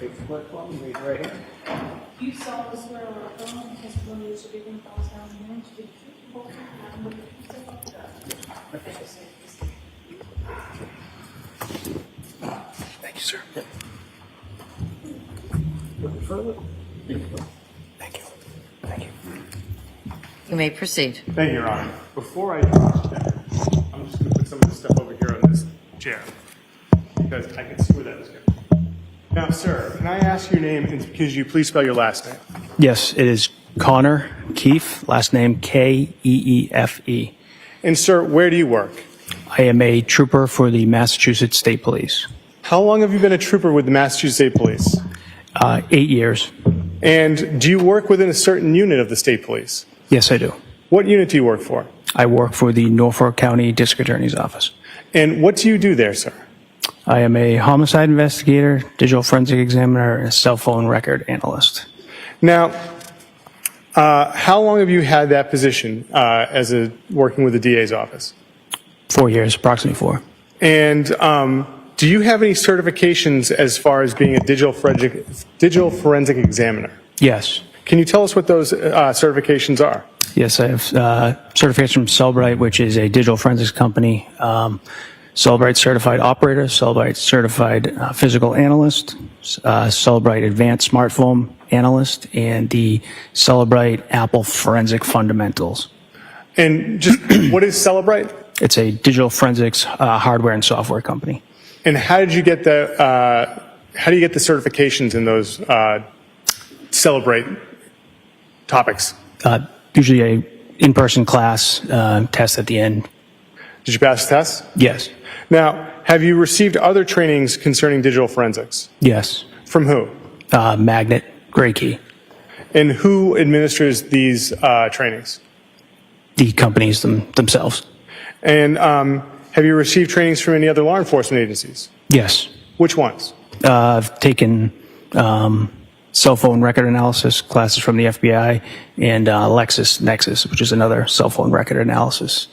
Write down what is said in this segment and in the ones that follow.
Repeat the word for me. Raise your right hand. You solemnly swear or affirm the testimony you shall give in the down hearing to be the truth, the whole truth, and nothing but the truth, so help you God. Official statement. Thank you, sir. Looking further? Thank you. Thank you. You may proceed. Thank you, Your Honor. Before I talk, I'm just going to put some of this stuff over here on this chair because I can see where that is going. Now, sir, can I ask your name and could you please spell your last name? Yes, it is Connor Keefe, last name Keefe. And, sir, where do you work? I am a trooper for the Massachusetts State Police. How long have you been a trooper with the Massachusetts State Police? 8 years. And do you work within a certain unit of the State Police? Yes, I do. What unit do you work for? I work for the Norfolk County District Attorney's Office. And what do you do there, sir? I am a homicide investigator, digital forensic examiner, and a cell phone record analyst. Now, how long have you had that position working with the DA's office? 4 years, approximately 4. And do you have any certifications as far as being a digital forensic examiner? Yes. Can you tell us what those certifications are? Yes, I have certification from Cellbrite, which is a digital forensics company. Cellbrite certified operator, Cellbrite certified physical analyst, Cellbrite advanced smartphone analyst, and the Cellbrite Apple Forensic Fundamentals. And just what is Cellbrite? It's a digital forensics hardware and software company. And how did you get the certifications in those Cellbrite topics? Usually a in-person class test at the end. Did you pass the test? Yes. Now, have you received other trainings concerning digital forensics? Yes. From who? Magnet, Gray Key. And who administers these trainings? The companies themselves. And have you received trainings from any other law enforcement agencies? Yes. Which ones? I've taken cell phone record analysis classes from the FBI and LexisNexis, which is another cell phone record analysis.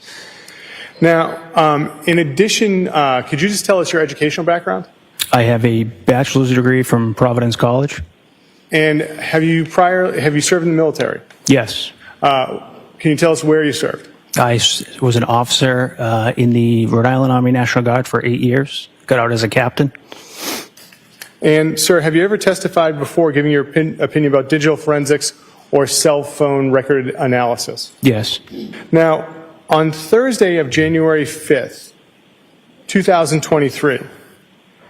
Now, in addition, could you just tell us your educational background? I have a bachelor's degree from Providence College. And have you served in the military? Yes. Can you tell us where you served? I was an officer in the Rhode Island Army National Guard for 8 years. Got out as a captain. And, sir, have you ever testified before giving your opinion about digital forensics or cell phone record analysis? Yes. Now, on Thursday of January 5th, 2023,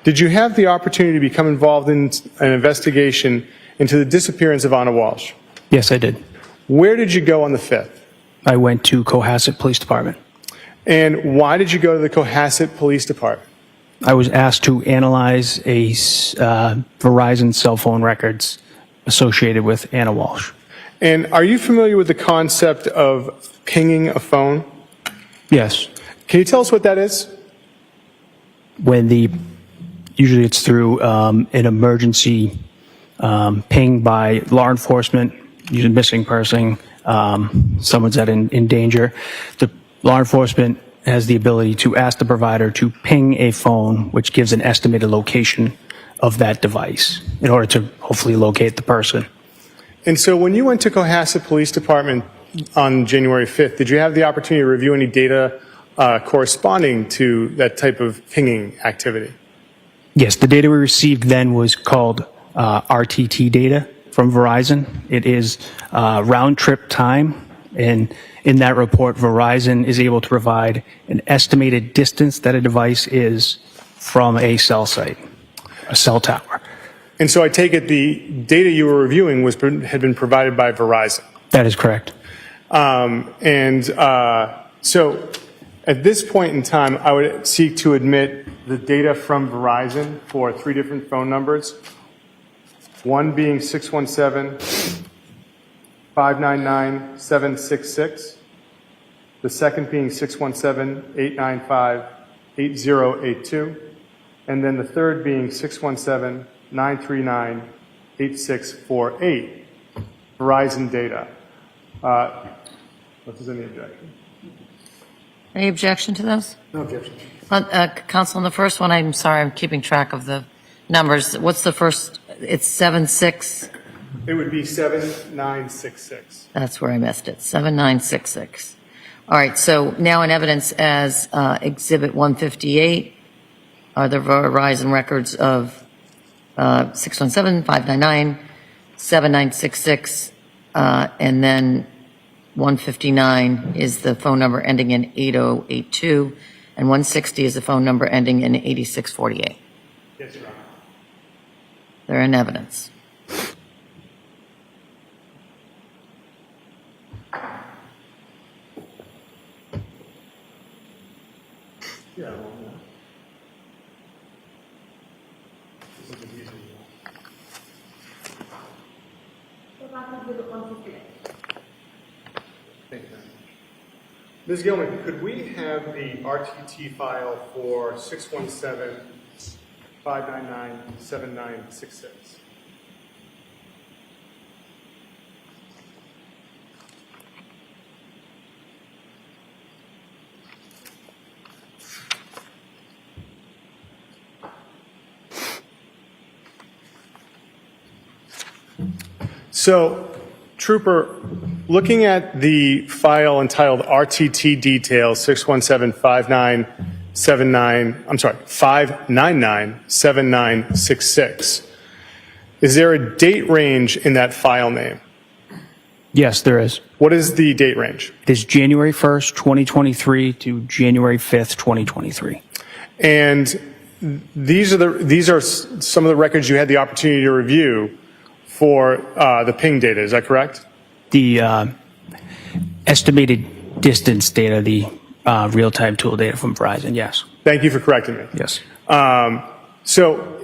did you have the opportunity to become involved in an investigation into the disappearance of Anna Walsh? Yes, I did. Where did you go on the 5th? I went to Cohasset Police Department. And why did you go to the Cohasset Police Department? I was asked to analyze a Verizon cell phone records associated with Anna Walsh. And are you familiar with the concept of pinging a phone? Yes. Can you tell us what that is? Usually it's through an emergency ping by law enforcement, usually missing person, someone's in danger. The law enforcement has the ability to ask the provider to ping a phone, which gives an estimated location of that device in order to hopefully locate the person. And so when you went to Cohasset Police Department on January 5th, did you have the opportunity to review any data corresponding to that type of pinging activity? Yes, the data we received then was called RTT data from Verizon. It is round trip time, and in that report, Verizon is able to provide an estimated distance that a device is from a cell site, a cell tower. And so I take it the data you were reviewing had been provided by Verizon. That is correct. So at this point in time, I would seek to admit the data from Verizon for 3 different phone numbers, one being 617-599-766, the second being 617-895-8082, and then the third being 617-939-8648, Verizon data. If there's any objection. Any objection to those? No objection. Counsel, on the first one, I'm sorry, I'm keeping track of the numbers. What's the first it's 76. It would be 7966. That's where I missed it. 7966. All right. So now in evidence as Exhibit 158 are the Verizon records of 617, 599, 7966, and then 159 is the phone number ending in 8082, and 160 is the phone number ending in 8648. Yes, Your Honor. They're in evidence. Yeah. Go back and give it 158. Thank you very much. Ms. Gilman, could we have the RTT file for 617-599-7966? So, Trooper, looking at the file entitled RTT Details 599-7966, is there a date range in that file name? Yes, there is. What is the date range? It is January 1st, 2023 to January 5th, 2023. And these are some of the records you had the opportunity to review for the ping data, is that correct? The estimated distance data, the real-time tool data from Verizon, yes. Thank you for correcting me. Yes. So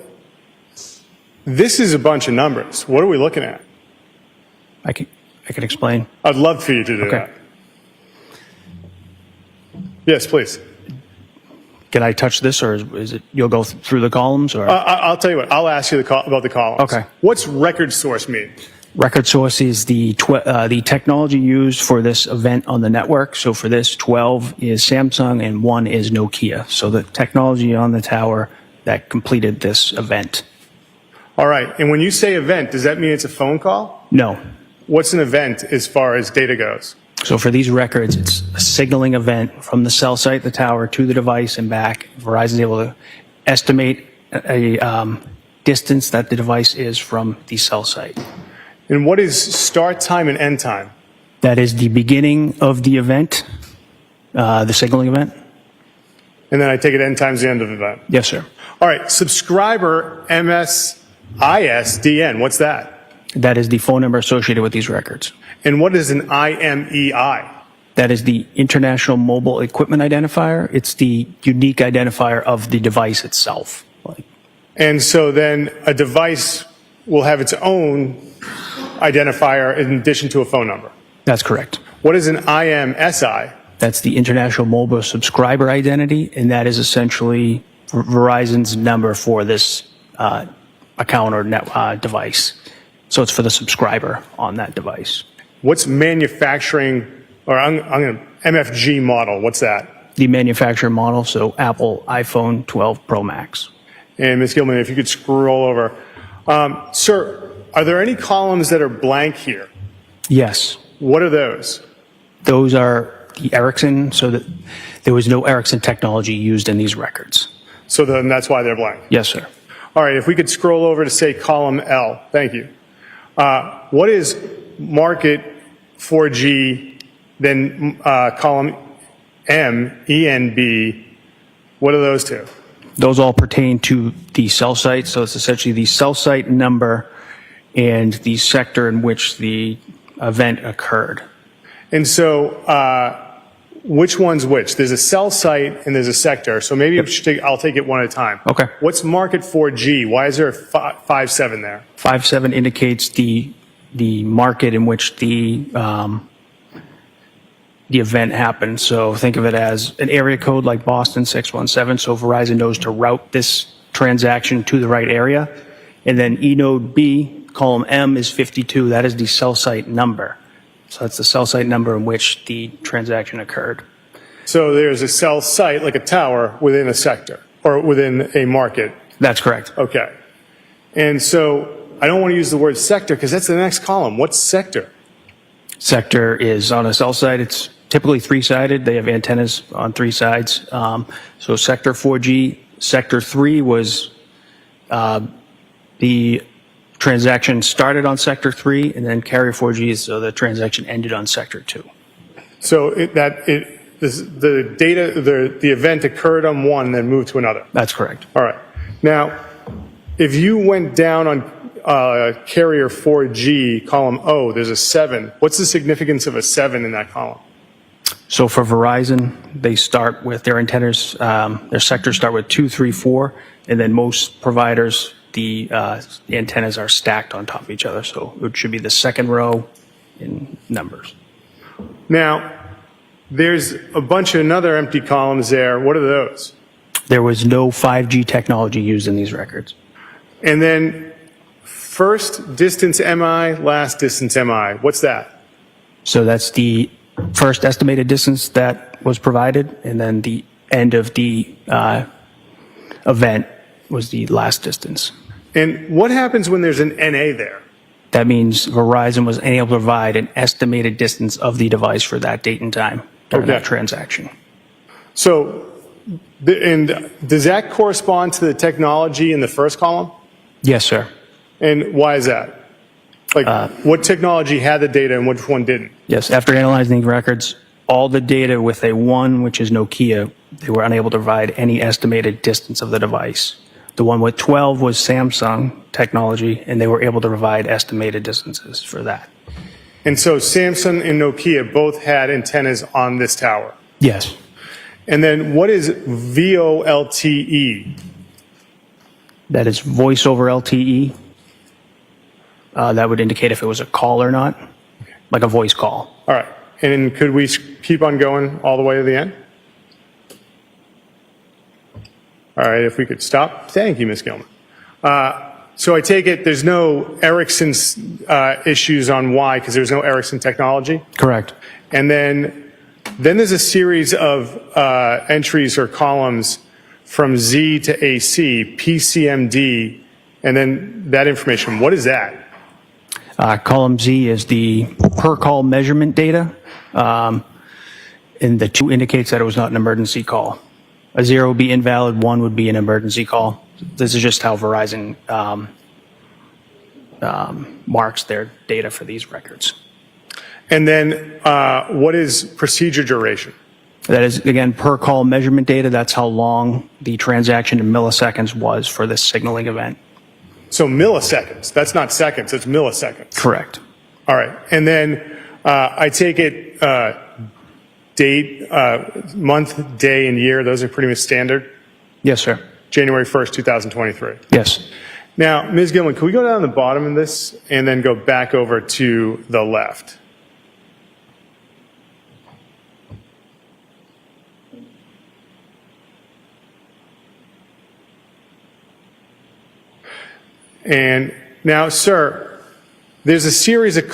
this is a bunch of numbers. What are we looking at? I can explain. I'd love for you to do Okay. that. Yes, please. Can I touch this, or is it you'll go through the columns? Or I'll tell you what. I'll ask you about the columns. Okay. What's record source mean? record source is the technology used for this event on the network. So for this, 12 is Samsung and 1 is Nokia. So the technology on the tower that completed this event. All right. And when you say event, does that mean it's a phone call? No. What's an event as far as data goes? So for these records, it's a signaling event from the cell site, the tower, to the device and back. Verizon is able to estimate a distance that the device is from the cell site. And what is start time and end time? That is the beginning of the event, the signaling event. And then I take it end time's the end of the event. Yes, sir. All right. Subscriber MSISDN. What's that? That is the phone number associated with these records. And what is an IMEI? That is the International Mobile Equipment Identifier. It's the unique identifier of the device itself. And so then a device will have its own identifier in addition to a phone number. That's correct. What is an IMSI? That's the International Mobile Subscriber Identity, and that is essentially Verizon's number for this account or device. So it's for the subscriber on that device. What's manufacturing, or I'm going to, MFG model, what's that? The manufacturer model, so Apple iPhone 12 Pro Max. And Ms. Gilman, if you could scroll over. Sir, are there any columns that are blank here? Yes. What are those? Those are the Ericsson, so that there was no Ericsson technology used in these records. So then that's why they're blank. Yes, sir. All right, if we could scroll over to say column L. Thank you. What is market 4G, then column M, ENB, what are those two? Those all pertain to the cell site, so it's essentially the cell site number and the sector in which the event occurred. And so which one's which? There's a cell site and there's a sector, so maybe I'll take it one at a time. Okay. What's market 4G? Why is there a 5.7 there? 5.7 indicates the market in which the event happened. So think of it as an area code like Boston 617. So Verizon knows to route this transaction to the right area. And then eNode B, column M, is 52. That is the cell site number. So that's the cell site number in which the transaction occurred. So there's a cell site, like a tower, within a sector or within a market. That's correct. Okay. And so I don't want to use the word sector because that's the next column. What's sector? Sector is on a cell site. It's typically three-sided. They have antennas on three sides. So sector 4G, sector 3 was the transaction started on sector 3, and then carrier 4G, so the transaction ended on sector 2. So the event occurred on one, then moved to another. That's correct. All right. Now, if you went down on carrier 4G, column O, there's a 7. What's the significance of a 7 in that column? So for Verizon, they start with their antennas, their sectors start with 2, 3, 4, and then most providers, the antennas are stacked on top of each other. So it should be the second row in numbers. Now, there's a bunch of another empty columns there. What are those? There was no 5G technology used in these records. And then first distance MI, last distance MI. What's that? So that's the first estimated distance that was provided, and then the end of the event was the last distance. And what happens when there's an NA there? That means Verizon was unable to provide an estimated distance of the device for that date and time during that transaction. So, and does that correspond to the technology in the first column? Yes, sir. And why is that? Like, what technology had the data and which one didn't? Yes, after analyzing the records, all the data with a 1, which is Nokia, they were unable to provide any estimated distance of the device. The one with 12 was Samsung technology, and they were able to provide estimated distances for that. And so Samsung and Nokia both had antennas on this tower. Yes. And then what is VoLTE? That is voice over LTE. That would indicate if it was a call or not, like a voice call. All right. And could we keep on going all the way to the end? All right, if we could stop. Thank you, Ms. Gilman. So I take it there's no Ericsson's issues on why, because there's no Ericsson technology? Correct. And then there's a series of entries or columns from Z to AC, PCMD, and then that information. What is that? Column Z is the per call measurement data, and the 2 indicates that it was not an emergency call. A 0 would be invalid, 1 would be an emergency call. This is just how Verizon marks their data for these records. And then what is procedure duration? That is, again, per call measurement data. That's how long the transaction in milliseconds was for this signaling event. So milliseconds. That's not seconds, it's milliseconds. Correct. All right. And then I take it date, month, day, and year. Those are pretty much standard. Yes, sir. January 1st, 2023. Yes. Now, Ms. Gilman, can we go down to the bottom of this and then go back over to the left? And now, sir, there's a series of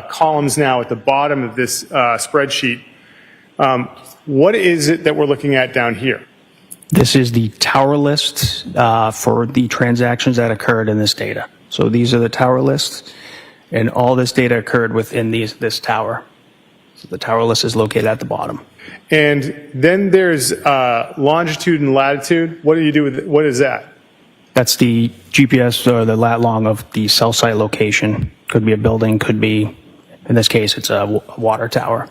columns now at the bottom of this spreadsheet. What is it that we're looking at down here? This is the tower list for the transactions that occurred in this data. So these are the tower lists, and all this data occurred within this tower. So the tower list is located at the bottom. And then there's longitude and latitude. What do you do with what is that? That's the GPS or the lat long of the cell site location. Could be a building, could be, in this case, it's a water tower.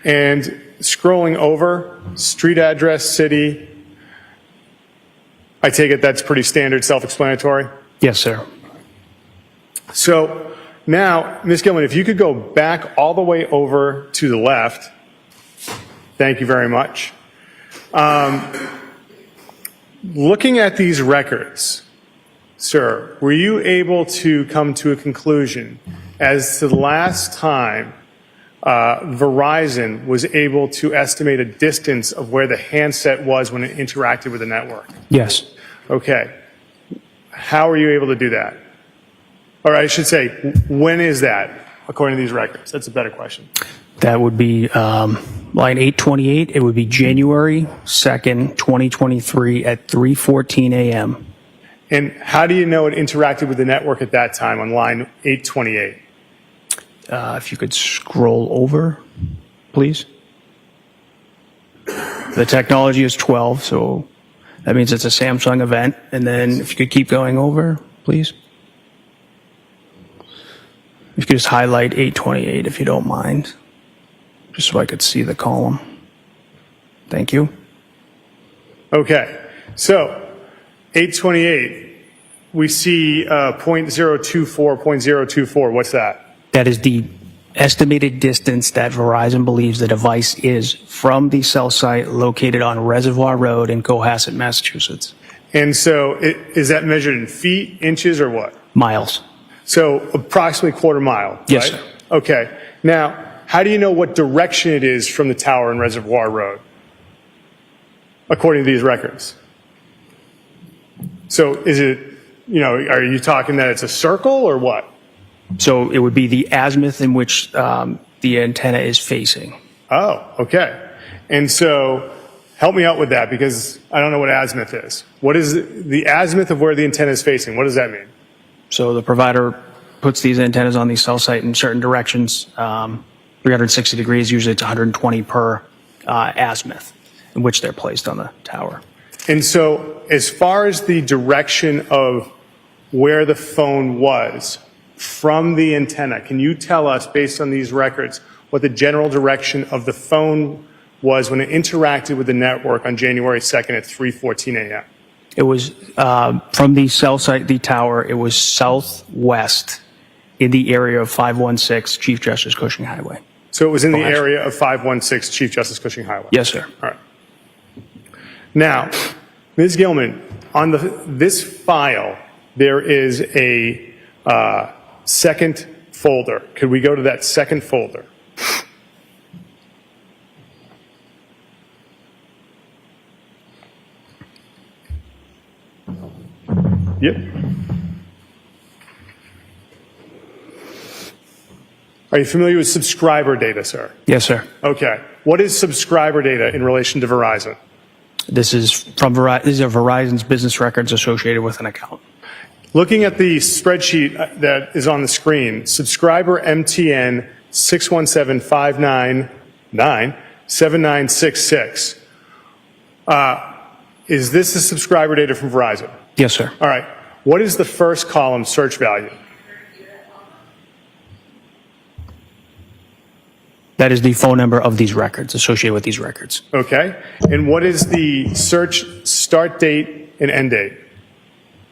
And scrolling over, street address, city. I take it that's pretty standard, self-explanatory? Yes, sir. So now, Ms. Gilman, if you could go back all the way over to the left. Thank you very much. Looking at these records, sir, were you able to come to a conclusion as to the last time Verizon was able to estimate a distance of where the handset was when it interacted with the network? Yes. Okay. How are you able to do that? Or I should say, when is that, according to these records? That's a better question. That would be line 828. It would be January 2nd, 2023 at 3:14 a.m. And how do you know it interacted with the network at that time on line 828? If you could scroll over, please. The technology is 12, so that means it's a Samsung event. And then if you could keep going over, please. If you could just highlight 828 if you don't mind, just so I could see the column. Thank you. Okay, so 828, we see .024. What's that? That is the estimated distance that Verizon believes the device is from the cell site located on Reservoir Road in Cohasset, Massachusetts. And so is that measured in feet, inches, or what? Miles. So approximately quarter mile, Yes, right? sir. Okay. Now, how do you know what direction it is from the tower in Reservoir Road, according to these records? So is it, are you talking that it's a circle or what? So it would be the azimuth in which the antenna is facing. Oh, okay. And so help me out with that because I don't know what azimuth is. What is the azimuth of where the antenna is facing? What does that mean? So the provider puts these antennas on the cell site in certain directions, 360 degrees, usually it's 120 per azimuth in which they're placed on the tower. And so as far as the direction of where the phone was from the antenna, can you tell us, based on these records, what the general direction of the phone was when it interacted with the network on January 2nd at 3:14 a.m.? It was from the cell site, the tower, it was southwest in the area of 516 Chief Justice Cushing Highway. So it was in the Walsh. area of 516 Chief Justice Cushing Highway? Yes, sir. All right. Now, Ms. Gilman, on this file, there is a second folder. Could we go to that second folder? Yep. Are you familiar with subscriber data, sir? Yes, sir. Okay. What is subscriber data in relation to Verizon? This is from Verizon. These are Verizon's business records associated with an account. Looking at the spreadsheet that is on the screen, subscriber MTN 617-599-7966. Is this the subscriber data from Verizon? Yes, sir. All right. What is the first column search value? That is the phone number of these records, associated with these records. Okay. And what is the search start date and end date?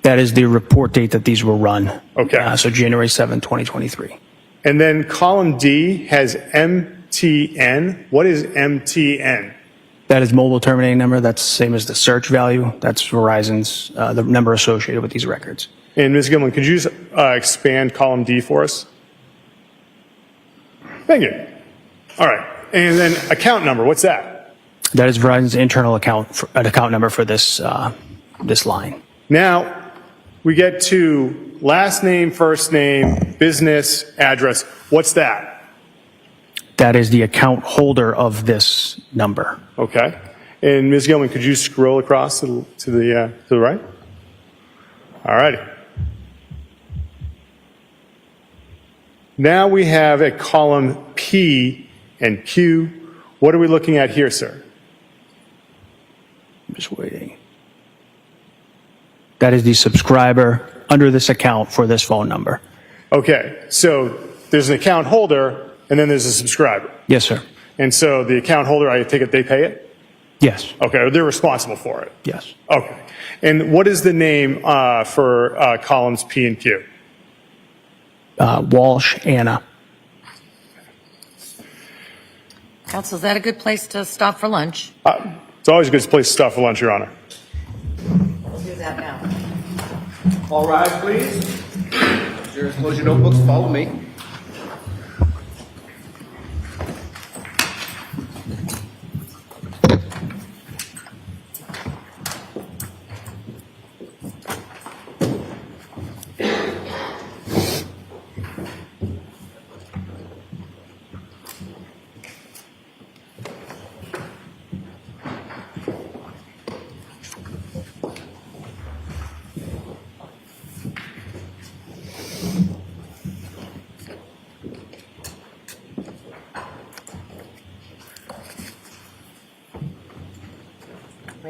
That is the report date that these were run. Okay. So January 7, 2023. And then column D has MTN. What is MTN? That is mobile terminating number. That's the same as the search value. That's Verizon's, the number associated with these records. And Ms. Gilman, could you just expand column D for us? Thank you. All right. And then account number, what's that? That is Verizon's internal account, an account number for this, this line. Now, we get to last name, first name, business, address. What's that? That is the account holder of this number. Okay. And Ms. Gilman, could you scroll across to the right? All righty. Now we have a column P and Q. What are we looking at here, sir? I'm just waiting. That is the subscriber under this account for this phone number. Okay. So there's an account holder, and then there's a subscriber. Yes, sir. And so the account holder, I take it they pay it? Yes. Okay. Or they're responsible for it? Yes. Okay. And what is the name for columns P and Q? Walsh, Anna. Counsel, is that a good place to stop for lunch? It's always a good place to stop for lunch, Your Honor. We'll do that now. All rise, please. Jurors, close your notebooks, follow me.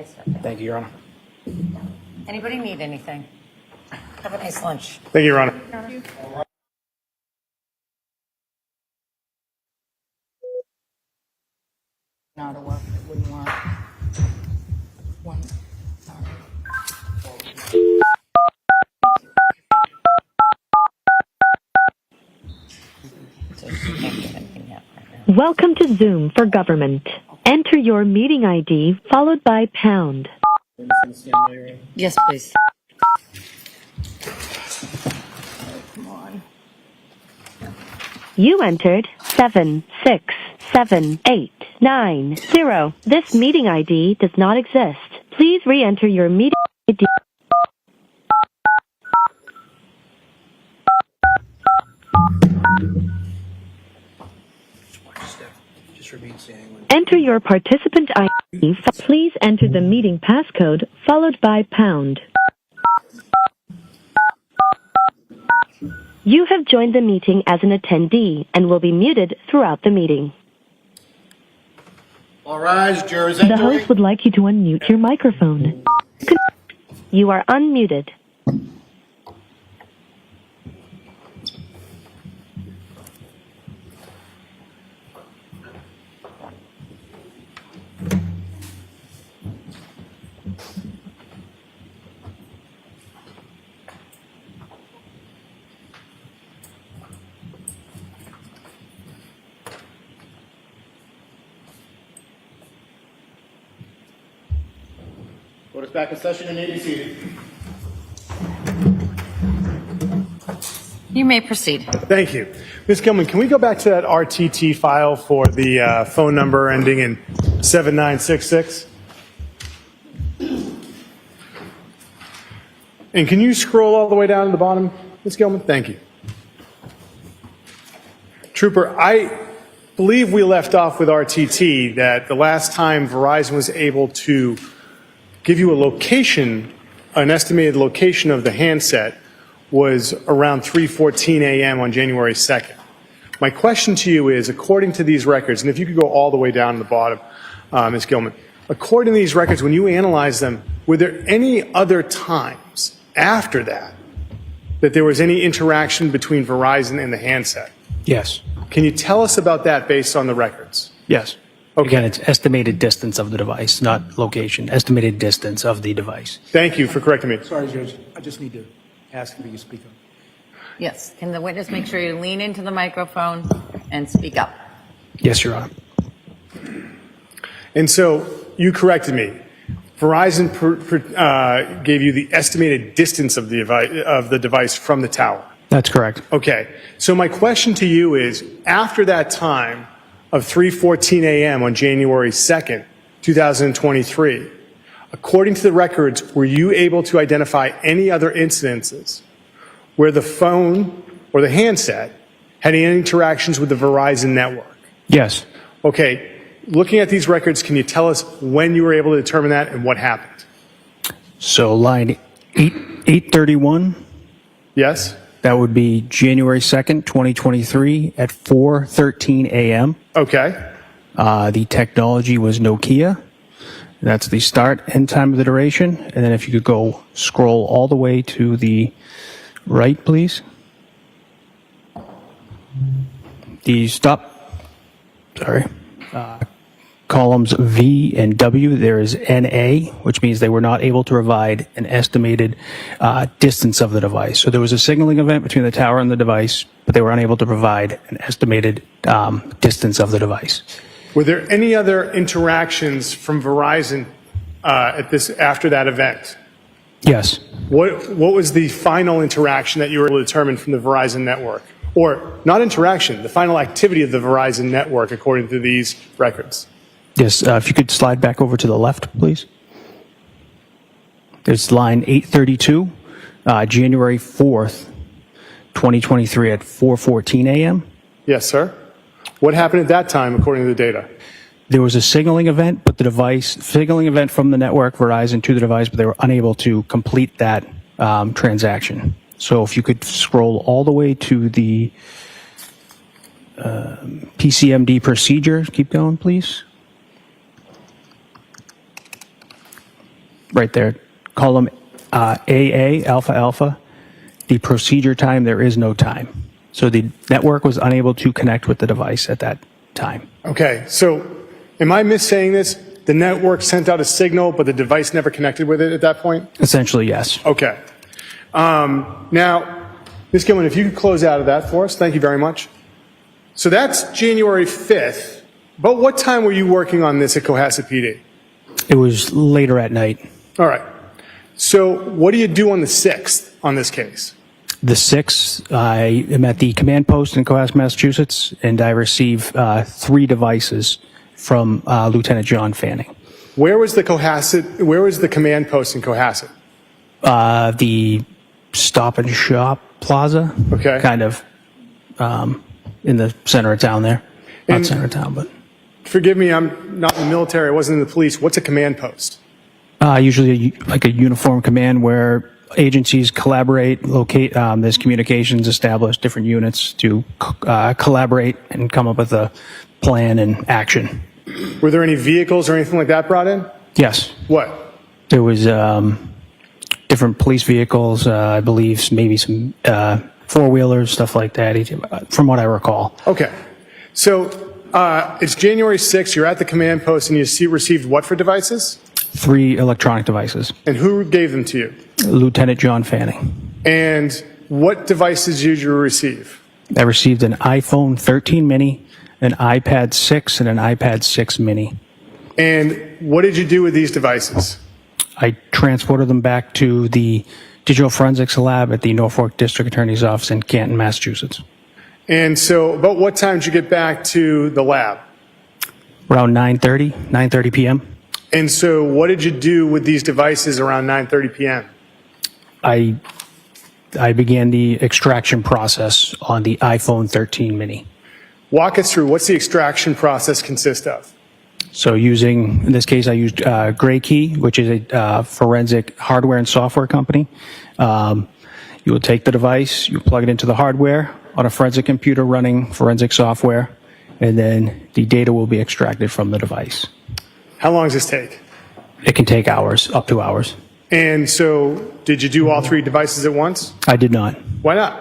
Yes, sir. Thank you, Your Honor. Anybody need anything? Have a nice lunch. Thank you, Your Honor. Not to work, it wouldn't work. One, So you can't get anything yet right now. Welcome to Zoom for Government. Enter your meeting ID followed by pound. Yes, please. come on. You entered 7678990. This meeting ID does not exist. Please re-enter your meeting ID. Enter your participant ID. Please enter the meeting passcode followed by pound. You have joined the meeting as an attendee and will be muted throughout the meeting. All rise, jurors The entering. host would like you to unmute your microphone. You are unmuted. Court is back in session and may be seated. You may proceed. Thank you. Ms. Gilman, can we go back to that RTT file for the phone number ending in 7966? And can you scroll all the way down to the bottom, Ms. Gilman? Thank you. Trooper, I believe we left off with RTT that the last time Verizon was able to give you a location, an estimated location of the handset was around 3:14 a.m. on January 2nd. My question to you is, according to these records, and if you could go all the way down to the bottom, Ms. Gilman, according to these records, when you analyze them, were there any other times after that that there was any interaction between Verizon and the handset? Yes. Can you tell us about that based on the records? Yes. Okay. Again, it's estimated distance of the device, not location. Estimated distance of the device. Thank you for correcting me. Sorry, Judge. I just need to ask if you can speak up. Yes. Can the witness make sure you lean into the microphone and speak up? Yes, Your Honor. And so you corrected me. Verizon gave you the estimated distance of the device from the tower. That's correct. Okay. So my question to you is, after that time of 3:14 a.m. on January 2nd, 2023, according to the records, were you able to identify any other incidences where the phone or the handset had any interactions with the Verizon network? Yes. Okay. Looking at these records, can you tell us when you were able to determine that and what happened? So line 831, Yes? that would be January 2nd, 2023 at 4:13 a.m. Okay. The technology was Nokia. That's the start and time of the duration. And then if you could go scroll all the way to the right, please. The columns V and W, there is NA, which means they were not able to provide an estimated distance of the device. So there was a signaling event between the tower and the device, but they were unable to provide an estimated distance of the device. Were there any other interactions from Verizon after that event? Yes. What was the final interaction that you were able to determine from the Verizon network? Or not interaction, the final activity of the Verizon network according to these records? Yes, if you could slide back over to the left, please. There's line 832, January 4th, 2023 at 4:14 a.m. Yes, sir. What happened at that time according to the data? There was a signaling event, but signaling event from the network, Verizon, to the device, but they were unable to complete that transaction. So if you could scroll all the way to the PCMD procedure, keep going, please. right there. Column AA, alpha, alpha. The procedure time, there is no time. So the network was unable to connect with the device at that time. Okay, so am I missaying this? The network sent out a signal, but the device never connected with it at that point? Essentially, yes. Okay. Now, Ms. Gilman, if you could close out of that for us, thank you very much. So that's January 5th. But what time were you working on this at Cohasset PD? It was later at night. All right. So what do you do on the 6th on this case? The 6th, I am at the command post in Cohasset, Massachusetts, and I receive 3 devices from Lieutenant John Fanning. Where was the command post in Cohasset? The Stop and Shop Plaza. Okay. Kind of in the center of town there. Not And- center of town, but Forgive me, I'm not in the military, I wasn't in the police. What's a command post? usually like a uniform command where agencies collaborate, locate, there's communications established, different units to collaborate and come up with a plan and action. Were there any vehicles or anything like that brought in? Yes. What? There was different police vehicles, I believe, maybe some four-wheelers, stuff like that, from what I recall. Okay. So it's January 6th, you're at the command post and you received what for devices? 3 electronic devices. And who gave them to you? Lieutenant John Fanning. And what devices did you receive? I received an iPhone 13 mini, an iPad 6, and an iPad 6 mini. And what did you do with these devices? I transported them back to the Digital Forensics Lab at the Norfolk District Attorney's Office in Canton, Massachusetts. And so about what time did you get back to the lab? Around 9:30 p.m. And so what did you do with these devices around 9:30 p.m.? I began the extraction process on the iPhone 13 mini. Walk us through, what's the extraction process consist of? So in this case, I used Gray Key, which is a forensic hardware and software company. You will take the device, you plug it into the hardware on a forensic computer running forensic software, and then the data will be extracted from the device. How long does this take? It can take hours, up to hours. And so did you do all 3 devices at once? I did not. Why not?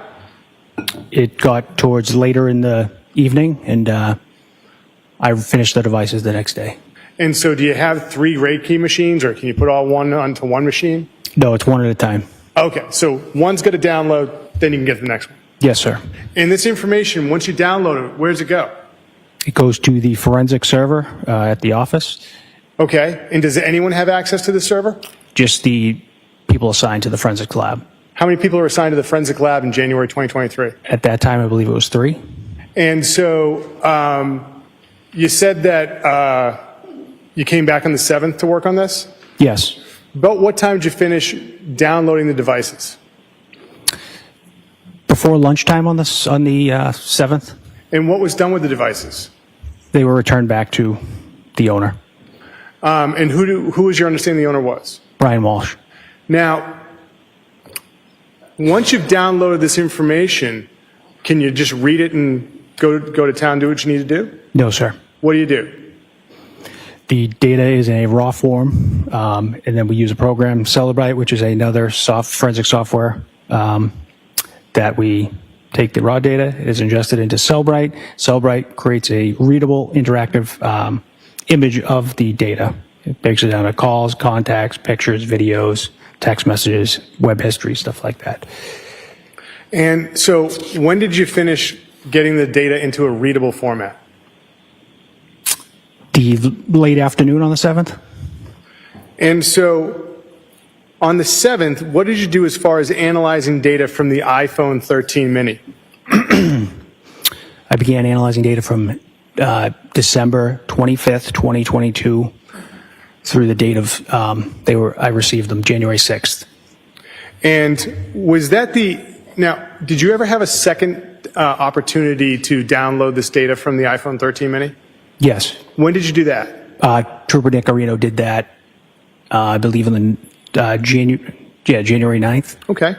It got towards later in the evening, and I finished the devices the next day. And so do you have 3 RAID key machines, or can you put all one onto one machine? No, it's one at a time. Okay, so one's got to download, then you can get to the next one. Yes, sir. And this information, once you download it, where does it go? It goes to the forensic server at the office. Okay, and does anyone have access to the server? Just the people assigned to the forensic lab. How many people are assigned to the forensic lab in January 2023? At that time, I believe it was 3. And so you said that you came back on the 7th to work on this? Yes. About what time did you finish downloading the devices? Before lunchtime on the 7th, And what was done with the devices? they were returned back to the owner, And who was your understanding the owner was? Brian Walsh. Now, once you've downloaded this information, can you just read it and go to town, do what you need to do? No, sir. What do you do? The data is in a raw form, and then we use a program, Celebrite, which is another forensic software that we take the raw data, it is ingested into Celebrite. Celebrite creates a readable, interactive image of the data. It breaks it down to calls, contacts, pictures, videos, text messages, web history, stuff like that. And so when did you finish getting the data into a readable format? The late afternoon on the 7th? And so on the 7th, what did you do as far as analyzing data from the iPhone 13 mini? I began analyzing data from December 25th, 2022 through the date of, I received them January 6th. And was that now, did you ever have a second opportunity to download this data from the iPhone 13 mini? Yes. When did you do that? Trooper Nick Areno did that, I believe in the January 9th. Okay.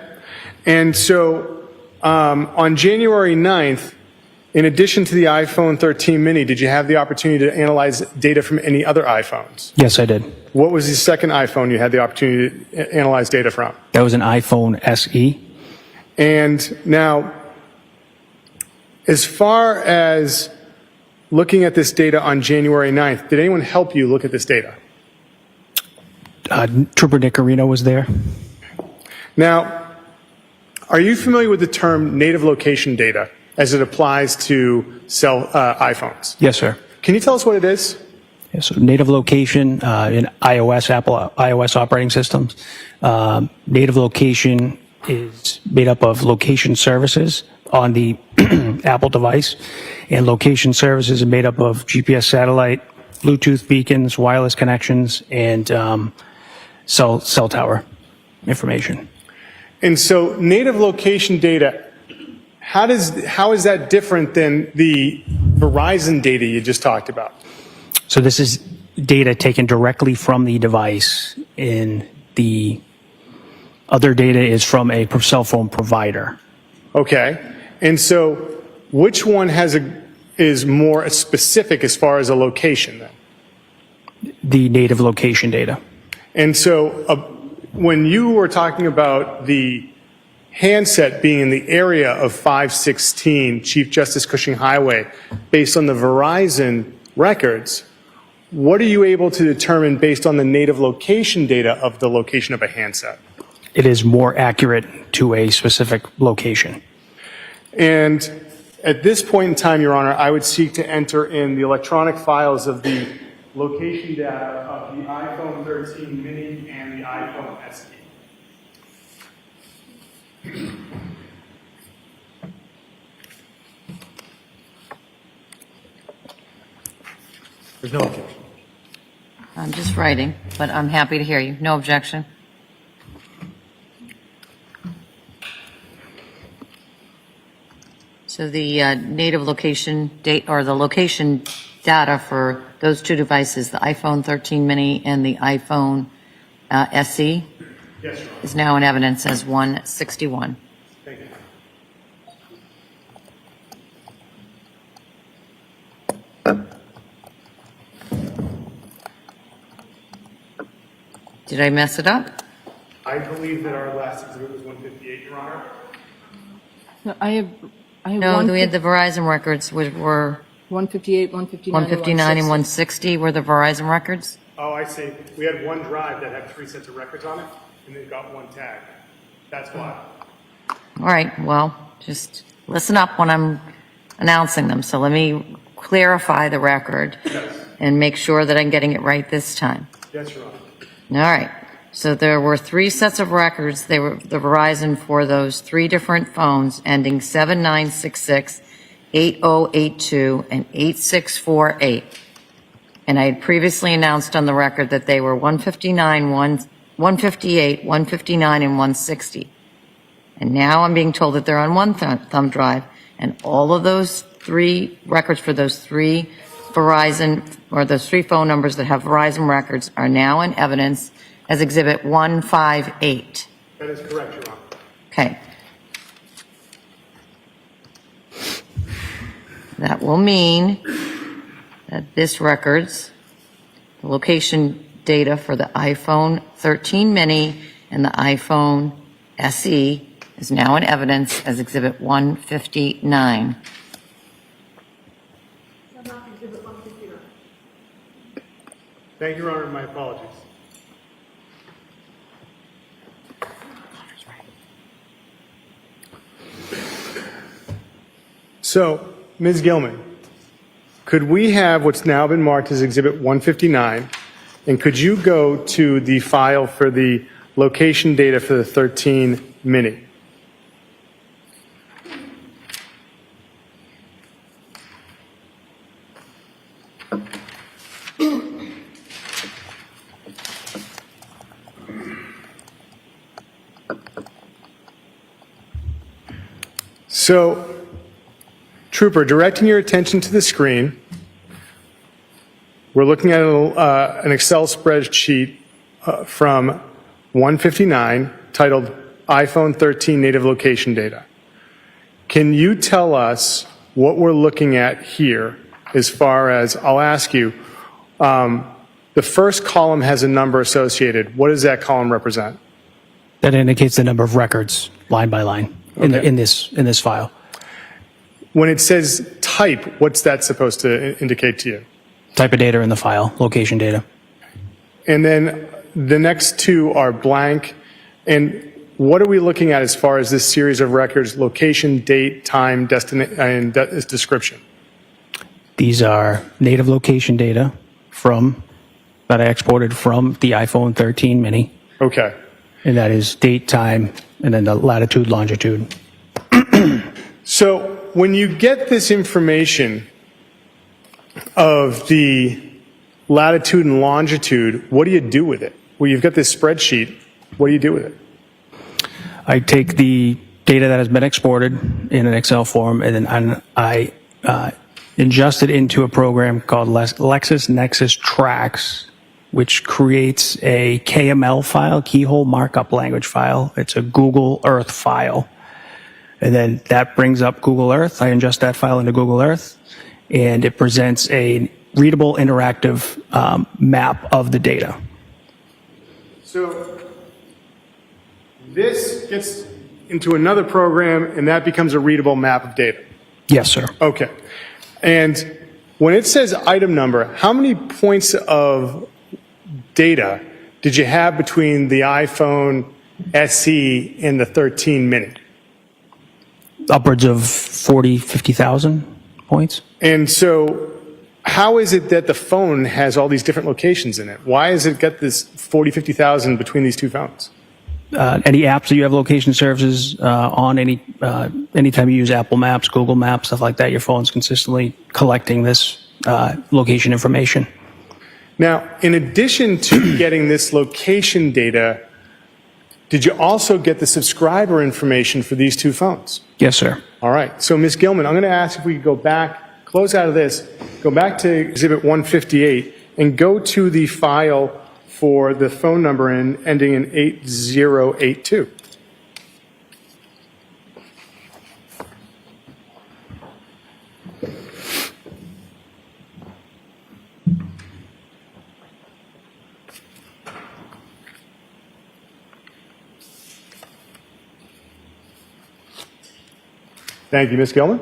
And so on January 9th, In addition to the iPhone 13 mini, did you have the opportunity to analyze data from any other iPhones? Yes, I did. What was the second iPhone you had the opportunity to analyze data from? That was an iPhone SE. And now, as far as looking at this data on January 9th, did anyone help you look at this data? Trooper Nicarino was there. Now, are you familiar with the term native location data as it applies to iPhones? Yes, sir. Can you tell us what it is? Yeah, so native location in iOS, Apple iOS operating systems. Native location is made up of location services on the Apple device, and location services are made up of GPS satellite, Bluetooth beacons, wireless connections, and cell tower information. And so native location data, how is that different than the Verizon data you just talked about? So this is data taken directly from the device, and the other data is from a cell phone provider. Okay. And so which one is more specific as far as a location then? The native location data. And so when you were talking about the handset being in the area of 516 Chief Justice Cushing Highway, based on the Verizon records, what are you able to determine based on the native location data of the location of a handset? It is more accurate to a specific location. And at this point in time, Your Honor, I would seek to enter in the electronic files of the location data of the iPhone 13 mini and the iPhone SE. There's no objection. I'm just writing, but I'm happy to hear you. No objection. So the native location date, or the location data for those two devices, the iPhone 13 mini and the iPhone SE, Yes, Your Honor. is now in evidence as 161. Thank you. Did I mess it up? I believe that our last exhibit was 158, Your Honor. No, I have No, we had the Verizon records, which were 158, 159, 159 and 160 were the Verizon records. Oh, I see. We had one drive that had 3 sets of records on it, and it got one tag. That's why. All right, well, just listen up when I'm announcing them. So let me clarify the record and make sure that I'm getting it right this time. Yes, Your Honor. All right. So there were 3 sets of records. They were the Verizon for those 3 different phones ending 7966, 8082, and 8648. And I had previously announced on the record that they were 159, 158, 159, and 160. And now I'm being told that they're on one thumb drive, and all of those 3 records for those 3 Verizon, or those 3 phone numbers that have Verizon records, are now in evidence as Exhibit 158. That is correct, Your Honor. Okay. That will mean that this records, the location data for the iPhone 13 mini and the iPhone SE is now in evidence as Exhibit 159. Thank you, Your Honor. My apologies. So, Ms. Gilman, could we have what's now been marked as Exhibit 159, and could you go to the file for the location data for the 13 mini? So, Trooper, directing your attention to the screen, we're looking at an Excel spreadsheet from 159 titled iPhone 13 Native Location Data. Can you tell us what we're looking at here, as far as, I'll ask you, the first column has a number associated. What does that column represent? That indicates the number of records, line by line, Okay. in this file. When it says type, what's that supposed to indicate to you? Type of data in the file, location data. And then the next two are blank. And what are we looking at as far as this series of records? Location, date, time, destination, and description. These are native location data that I exported from the iPhone 13 mini. Okay. And that is date, time, and then the latitude, longitude. So when you get this information of the latitude and longitude, what do you do with it? Well, you've got this spreadsheet. What do you do with it? I take the data that has been exported in an Excel form, and then I ingest it into a program called LexisNexis Tracks, which creates a KML file, keyhole markup language file. It's a Google Earth file. And then that brings up Google Earth. I ingest that file into Google Earth, and it presents a readable, interactive map of the data. So this gets into another program, and that becomes a readable map of data. Yes, sir. Okay. And when it says item number, how many points of data did you have between the iPhone SE and the 13 mini? Upwards of 40, 50,000 points. And so how is it that the phone has all these different locations in it? Why has it got this 40, 50,000 between these two phones? Any apps that you have location services on, anytime you use Apple Maps, Google Maps, stuff like that, your phone's consistently collecting this location information. Now, in addition to getting this location data, did you also get the subscriber information for these two phones? Yes, sir. All right. So, Ms. Gilman, I'm going to ask if we could go back, close out of this, go back to Exhibit 158, and go to the file for the phone number ending in 8082. Thank you, Ms. Gilman.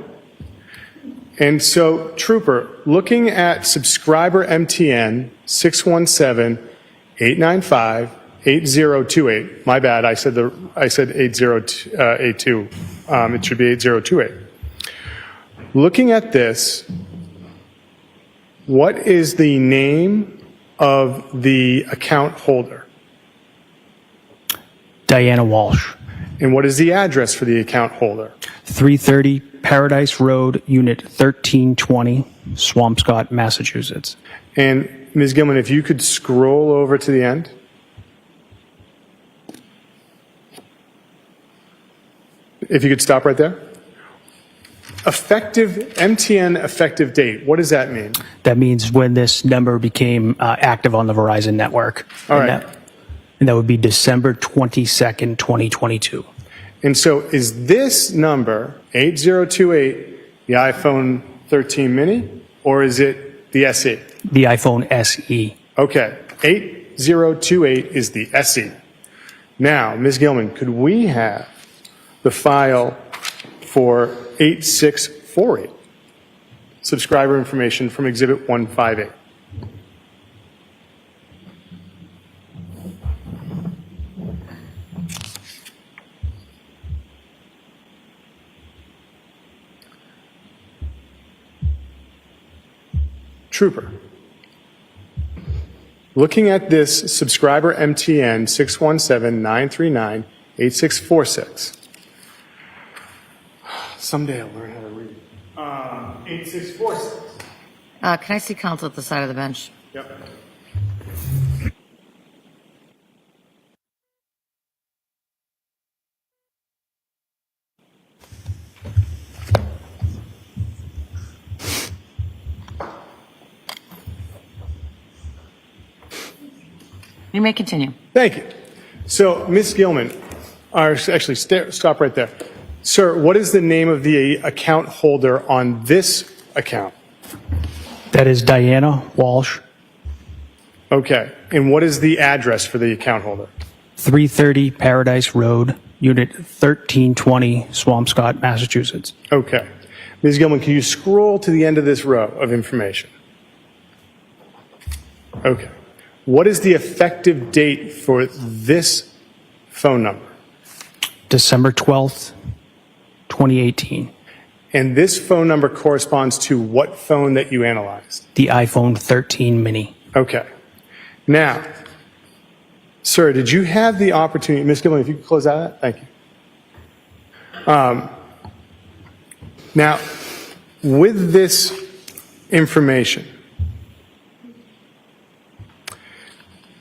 And so, Trooper, looking at subscriber MTN 617-895-8028. My bad, I said 8082. It should be 8028. Looking at this, what is the name of the account holder? Diana Walsh. And what is the address for the account holder? 330 Paradise Road, Unit 1320, Swampscott, Massachusetts. And Ms. Gilman, if you could scroll over to the end. If you could stop right there. MTN effective date, what does that mean? That means when this number became active on the Verizon network. All right. And that would be December 22nd, 2022. And so is this number, 8028, the iPhone 13 mini, or is it the SE? The iPhone SE. Okay, 8028 is the SE. Now, Ms. Gilman, could we have the file for 8648? Subscriber information from Exhibit 158. Trooper, looking at this subscriber MTN 617-939-8646. Someday I'll learn how to read. 8646. Can I see counsel at the side of the bench? Yep. You may continue. Thank you. So, Ms. Gilman, stop right there. Sir, what is the name of the account holder on this account? That is Diana Walsh, Okay. And what is the address for the account holder? 330 Paradise Road, Unit 1320, Swampscott, Massachusetts. Okay. Ms. Gilman, can you scroll to the end of this row of information? Okay. What is the effective date for this phone number? December 12th, 2018. And this phone number corresponds to what phone that you analyzed? The iPhone 13 mini. Okay. Now, sir, did you have the opportunity, Ms. Gilman, if you could close out of that? Thank you. Now, with this information,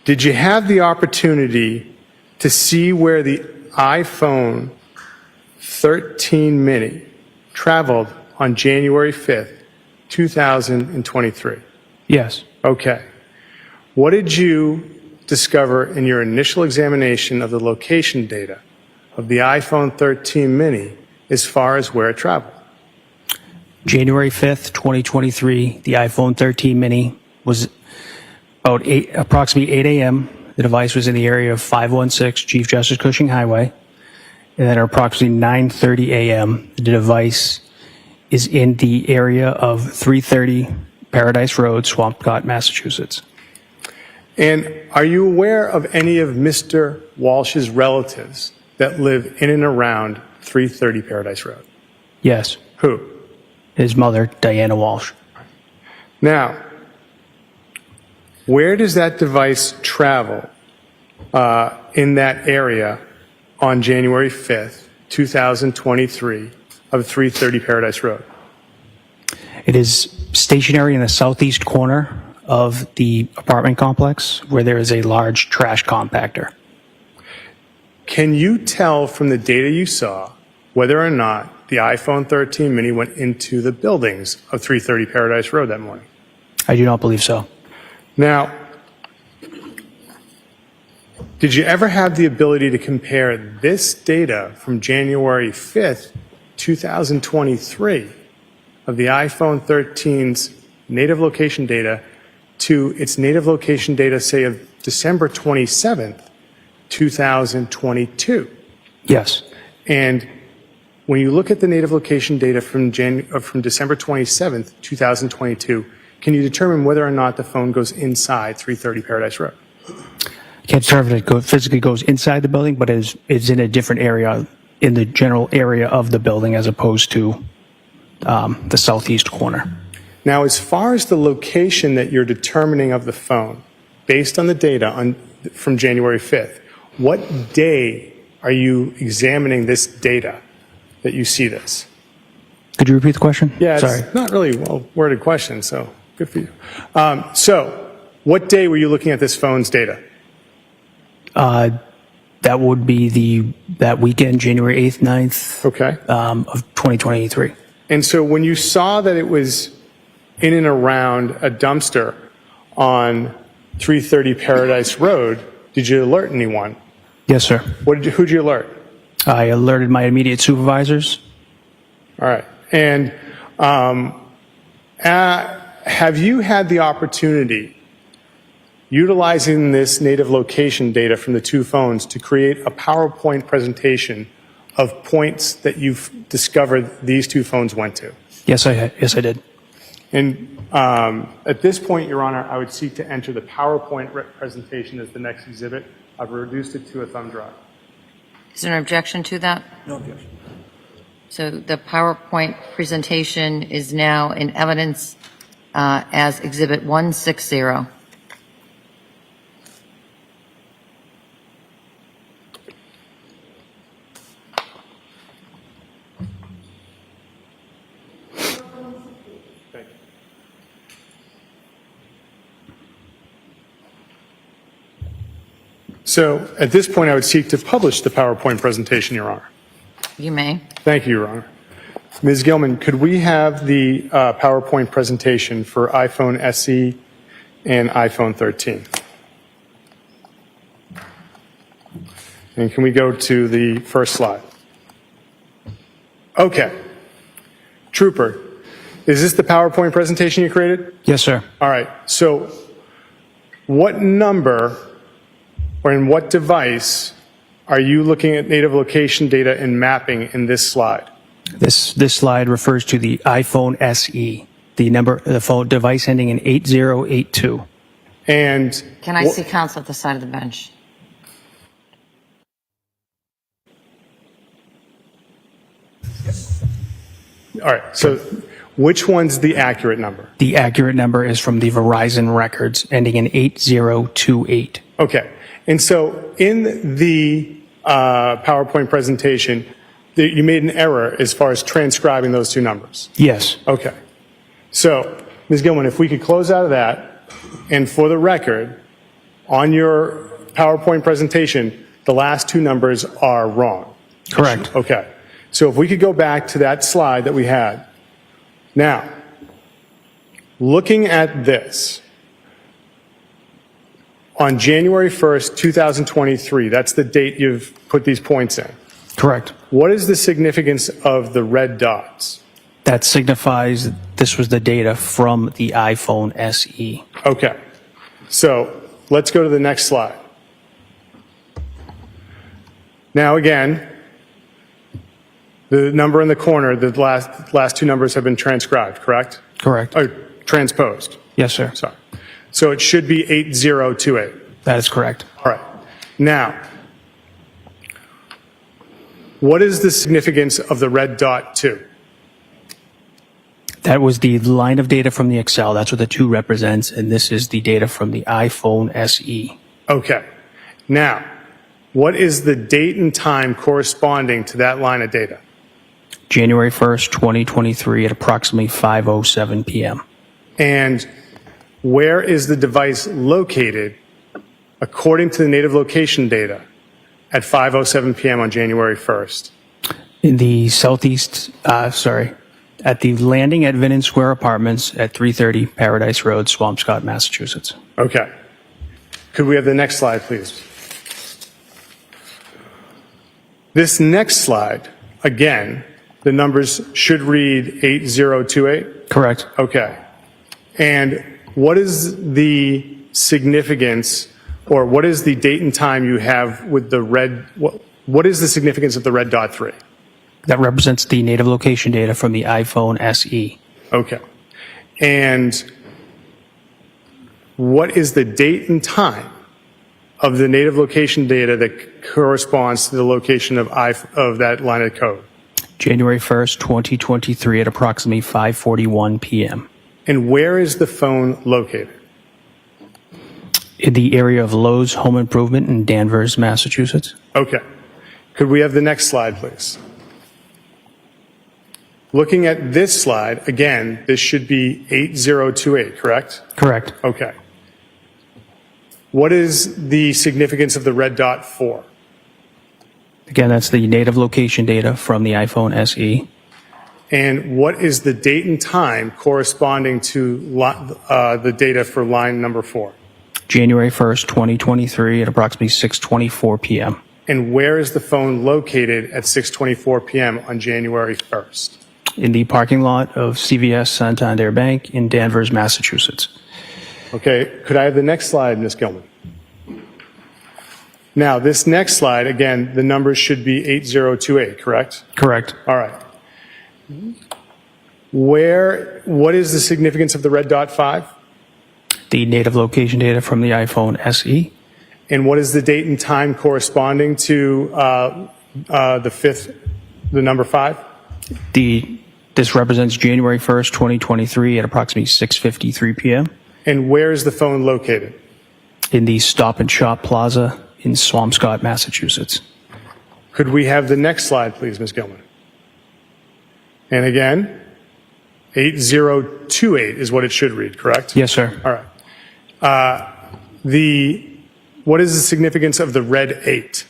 did you have the opportunity to see where the iPhone 13 mini traveled on January 5th, 2023? Yes. Okay. What did you discover in your initial examination of the location data of the iPhone 13 mini as far as where it traveled? January 5th, 2023, the iPhone 13 mini was approximately 8 a.m. The device was in the area of 516 Chief Justice Cushing Highway. And then at approximately 9:30 a.m., the device is in the area of 330 Paradise Road, Swampscott, Massachusetts. And are you aware of any of Mr. Walsh's relatives that live in and around 330 Paradise Road? Yes. Who? His mother, Diana Walsh. Now, where does that device travel in that area on January 5th, 2023 of 330 Paradise Road? It is stationary in the southeast corner of the apartment complex where there is a large trash compactor. Can you tell from the data you saw whether or not the iPhone 13 mini went into the buildings of 330 Paradise Road that morning? I do not believe so. Now, did you ever have the ability to compare this data from January 5th, 2023 of the iPhone 13's native location data to its native location data, say, of December 27th, 2022? Yes. And when you look at the native location data from December 27th, 2022, can you determine whether or not the phone goes inside 330 Paradise Road? I can't determine if it physically goes inside the building, but is in a different area, in the general area of the building as opposed to the southeast corner. Now, as far as the location that you're determining of the phone, based on the data from January 5th, what day are you examining this data that you see this? Could you repeat the question? Yeah, Sorry. it's not really a well-worded question, so good for you. So, what day were you looking at this phone's data? That would be that weekend, January 8th, 9th Okay. of 2023. And so when you saw that it was in and around a dumpster on 330 Paradise Road, did you alert anyone? Yes, sir. Who'd you alert? I alerted my immediate supervisors. All right. And have you had the opportunity, utilizing this native location data from the two phones, to create a PowerPoint presentation of points that you've discovered these two phones went to? Yes, I did. And at this point, Your Honor, I would seek to enter the PowerPoint presentation as the next exhibit. I've reduced it to a thumb drive. Is there an objection to that? No objection. So the PowerPoint presentation is now in evidence as Exhibit 160. So at this point, I would seek to publish the PowerPoint presentation, Your Honor. You may. Thank you, Your Honor. Ms. Gilman, could we have the PowerPoint presentation for iPhone SE and iPhone 13? And can we go to the first slide? Okay. Trooper, is this the PowerPoint presentation you created? Yes, sir. All right. So what number or in what device are you looking at native location data and mapping in this slide? This slide refers to the iPhone SE, the phone device ending in 8082. And Can I see counsel at the side of the bench? all right. So which one's the accurate number? The accurate number is from the Verizon records ending in 8028. Okay. And so in the PowerPoint presentation, you made an error as far as transcribing those two numbers. Yes. Okay. So, Ms. Gilman, if we could close out of that, and for the record, on your PowerPoint presentation, the last two numbers are wrong. Correct. Okay. So if we could go back to that slide that we had. Now, looking at this, on January 1st, 2023, that's the date you've put these points in. Correct. What is the significance of the red dots? That signifies this was the data from the iPhone SE. Okay. So let's go to the next slide. Now again, the number in the corner, the last two numbers have been transcribed, correct? Correct. Or transposed. Yes, sir. Sorry. So it should be 8028. That is correct. All right. Now, what is the significance of the red dot 2? That was the line of data from the Excel. That's what the 2 represents, and this is the data from the iPhone SE. Okay. Now, what is the date and time corresponding to that line of data? January 1st, 2023 at approximately 5:07 p.m. And where is the device located according to the native location data at 5:07 p.m. on January 1st? In the southeast, at the landing at Vinnon Square Apartments at 330 Paradise Road, Swampscott, Massachusetts. Okay. Could we have the next slide, please? This next slide, again, the numbers should read 8028. Correct. Okay. And what is the significance, or what is the date and time you have with the red, what is the significance of the red dot 3? That represents the native location data from the iPhone SE. Okay. And what is the date and time of the native location data that corresponds to the location of that line of code? January 1st, 2023 at approximately 5:41 p.m. And where is the phone located? In the area of Lowe's Home Improvement in Danvers, Massachusetts. Okay. Could we have the next slide, please? Looking at this slide, again, this should be 8028, correct? Correct. Okay. What is the significance of the red dot 4? Again, that's the native location data from the iPhone SE. And what is the date and time corresponding to the data for line number 4? January 1st, 2023 at approximately 6:24 p.m. And where is the phone located at 6:24 p.m. on January 1st? In the parking lot of CVS Santander Bank in Danvers, Massachusetts. Okay, could I have the next slide, Ms. Gilman? Now, this next slide, again, the numbers should be 8028, correct? Correct. All right. What is the significance of the red dot 5? The native location data from the iPhone SE. And what is the date and time corresponding to the number 5? This represents January 1st, 2023 at approximately 6:53 p.m. And where is the phone located? In the Stop and Shop Plaza in Swampscott, Massachusetts. Could we have the next slide, please, Ms. Gilman? And again, 8028 is what it should read, correct? Yes, sir. All right. What is the significance of the red 8?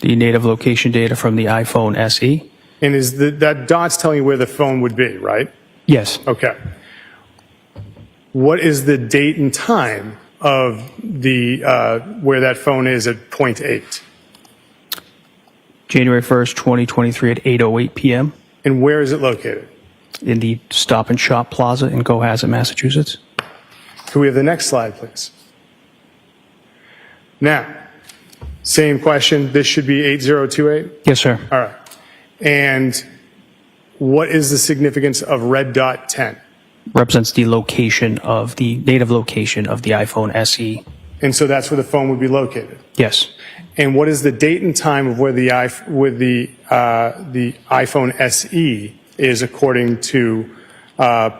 The native location data from the iPhone SE. And is that dot's telling you where the phone would be, right? Yes. Okay. What is the date and time of the where that phone is at point 8? January 1st, 2023 at 8:08 p.m. And where is it located? In the Stop and Shop Plaza in Cohasset, Massachusetts. Could we have the next slide, please? Now, same question. This should be 8028? Yes, sir. All right. And what is the significance of red dot 10? Represents the location of the native location of the iPhone SE. And so that's where the phone would be located. Yes. And what is the date and time of where the iPhone SE is according to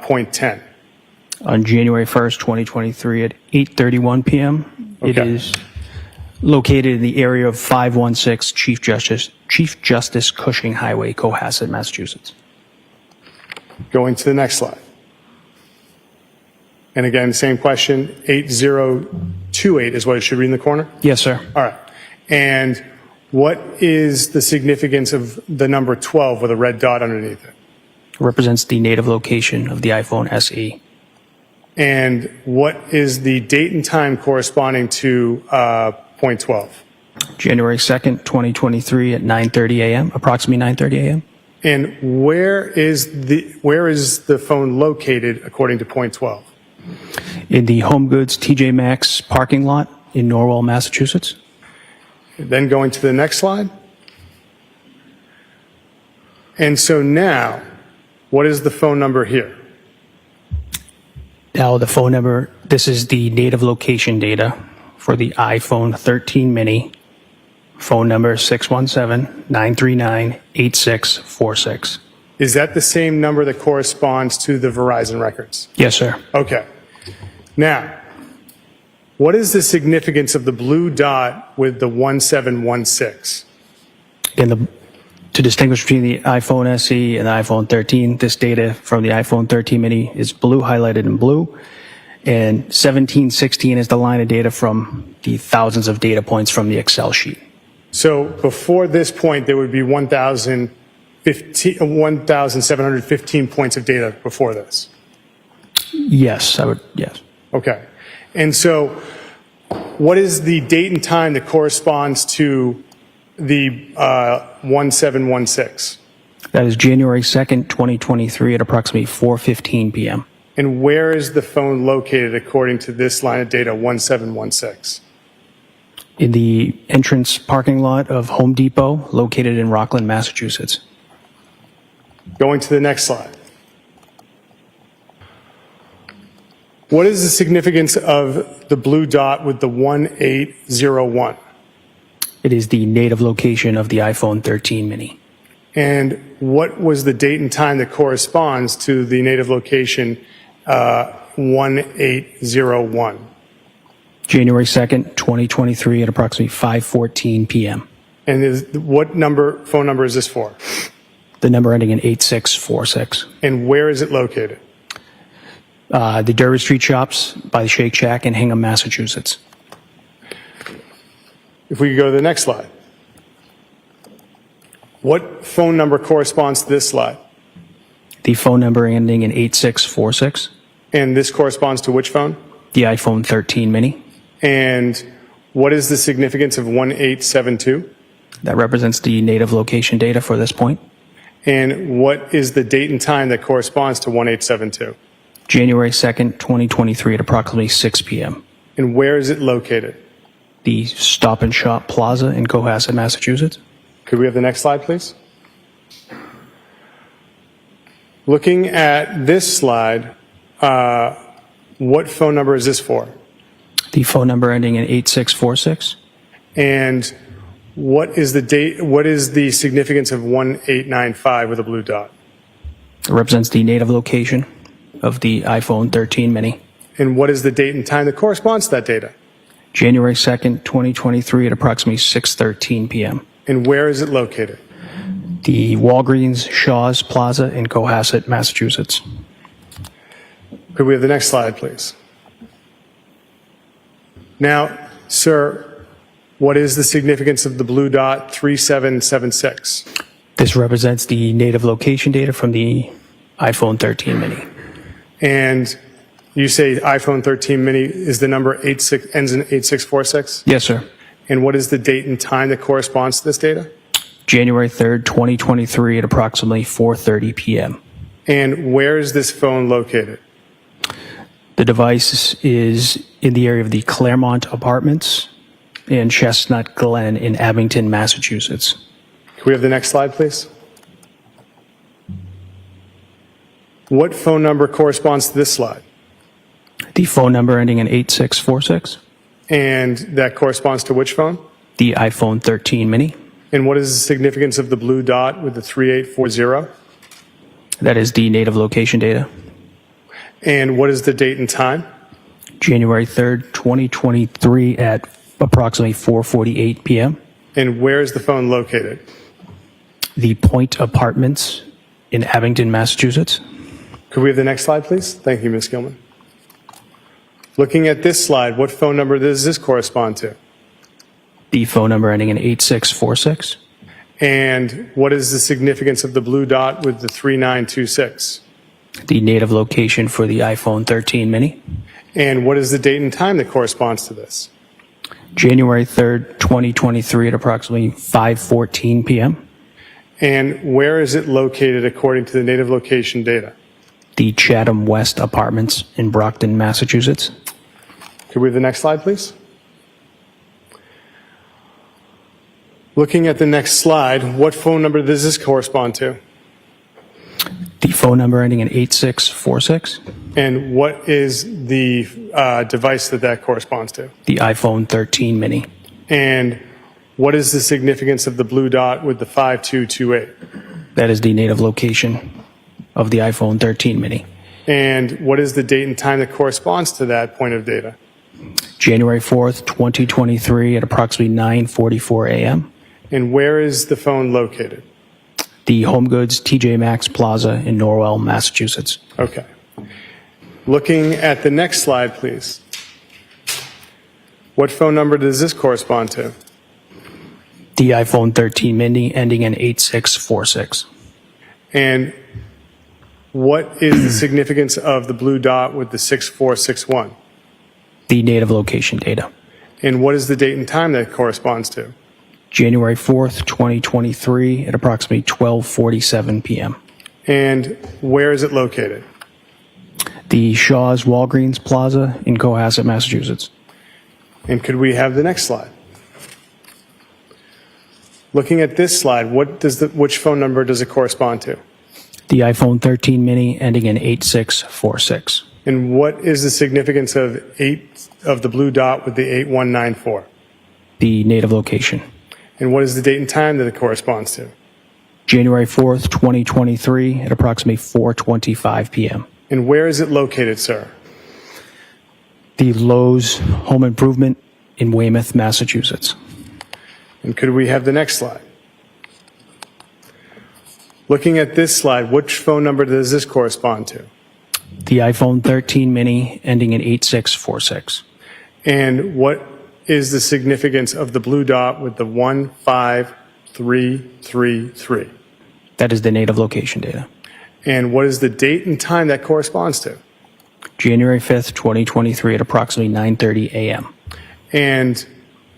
point 10? On January 1st, 2023 at 8:31 p.m. It Okay. is located in the area of 516 Chief Justice Cushing Highway, Cohasset, Massachusetts. Going to the next slide. And again, same question, 8028 is what it should read in the corner? Yes, sir. All right. And what is the significance of the number 12 with a red dot underneath it? Represents the native location of the iPhone SE. And what is the date and time corresponding to point 12? January 2nd, 2023 at 9:30 a.m., approximately 9:30 a.m. And where is the phone located according to point 12? In the Home Goods TJ Maxx parking lot in Norwell, Massachusetts. Then going to the next slide. And so now, what is the phone number here? Now the phone number, this is the native location data for the iPhone 13 mini. Phone number 617-939-8646. Is that the same number that corresponds to the Verizon records? Yes, sir. Okay. Now, what is the significance of the blue dot with the 1716? To distinguish between the iPhone SE and the iPhone 13, this data from the iPhone 13 mini is blue, highlighted in blue, and 1716 is the line of data from the thousands of data points from the Excel sheet. So before this point, there would be 1,715 points of data before this. Yes, yes. Okay. And so what is the date and time that corresponds to the 1716? That is January 2nd, 2023 at approximately 4:15 p.m. And where is the phone located according to this line of data, 1716? In the entrance parking lot of Home Depot, located in Rockland, Massachusetts. Going to the next slide. What is the significance of the blue dot with the 1801? It is the native location of the iPhone 13 mini. And what was the date and time that corresponds to the native location 1801? January 2nd, 2023 at approximately 5:14 p.m. And what phone number is this for? The number ending in 8646. And where is it located? The Derby Street shops by the Shake Shack in Hingham, Massachusetts. If we could go to the next slide. What phone number corresponds to this slide? The phone number ending in 8646. And this corresponds to which phone? The iPhone 13 mini. And what is the significance of 1872? That represents the native location data for this point. And what is the date and time that corresponds to 1872? January 2nd, 2023 at approximately 6 p.m. And where is it located? The Stop and Shop Plaza in Cohasset, Massachusetts. Could we have the next slide, please? Looking at this slide, what phone number is this for? The phone number ending in 8646. And what is the significance of 1895 with a blue dot? It represents the native location of the iPhone 13 mini. And what is the date and time that corresponds to that data? January 2nd, 2023 at approximately 6:13 p.m. And where is it located? The Walgreens Shaw's Plaza in Cohasset, Massachusetts. Could we have the next slide, please? Now, sir, what is the significance of the blue dot 3776? This represents the native location data from the iPhone 13 mini. And you say iPhone 13 mini is the number ends in 8646? Yes, sir. And what is the date and time that corresponds to this data? January 3rd, 2023 at approximately 4:30 p.m. And where is this phone located? The device is in the area of the Claremont Apartments in Chestnut Glen in Abington, Massachusetts. Can we have the next slide, please? What phone number corresponds to this slide? The phone number ending in 8646. And that corresponds to which phone? The iPhone 13 mini. And what is the significance of the blue dot with the 3840? That is the native location data. And what is the date and time? January 3rd, 2023 at approximately 4:48 p.m. And where is the phone located? The Point Apartments in Abington, Massachusetts. Could we have the next slide, please? Thank you, Ms. Gilman. Looking at this slide, what phone number does this correspond to? The phone number ending in 8646. And what is the significance of the blue dot with the 3926? The native location for the iPhone 13 mini. And what is the date and time that corresponds to this? January 3rd, 2023 at approximately 5:14 p.m. And where is it located according to the native location data? The Chatham West Apartments in Brockton, Massachusetts. Could we have the next slide, please? Looking at the next slide, what phone number does this correspond to? The phone number ending in 8646. And what is the device that corresponds to? The iPhone 13 mini. And what is the significance of the blue dot with the 5228? That is the native location of the iPhone 13 mini. And what is the date and time that corresponds to that point of data? January 4th, 2023 at approximately 9:44 a.m. And where is the phone located? The Home Goods TJ Maxx Plaza in Norwell, Massachusetts. Okay. Looking at the next slide, please. What phone number does this correspond to? The iPhone 13 mini ending in 8646. And what is the significance of the blue dot with the 6461? The native location data. And what is the date and time that corresponds to? January 4th, 2023 at approximately 12:47 p.m. And where is it located? The Shaw's Walgreens Plaza in Cohasset, Massachusetts. And could we have the next slide? Looking at this slide, which phone number does it correspond to? The iPhone 13 mini ending in 8646. And what is the significance of the blue dot with the 8194? The native location. And what is the date and time that it corresponds to? January 4th, 2023 at approximately 4:25 p.m. And where is it located, sir? The Lowe's Home Improvement in Weymouth, Massachusetts. And could we have the next slide? Looking at this slide, which phone number does this correspond to? The iPhone 13 mini ending in 8646. And what is the significance of the blue dot with the 15333? That is the native location data. And what is the date and time that corresponds to? January 5th, 2023 at approximately 9:30 a.m. And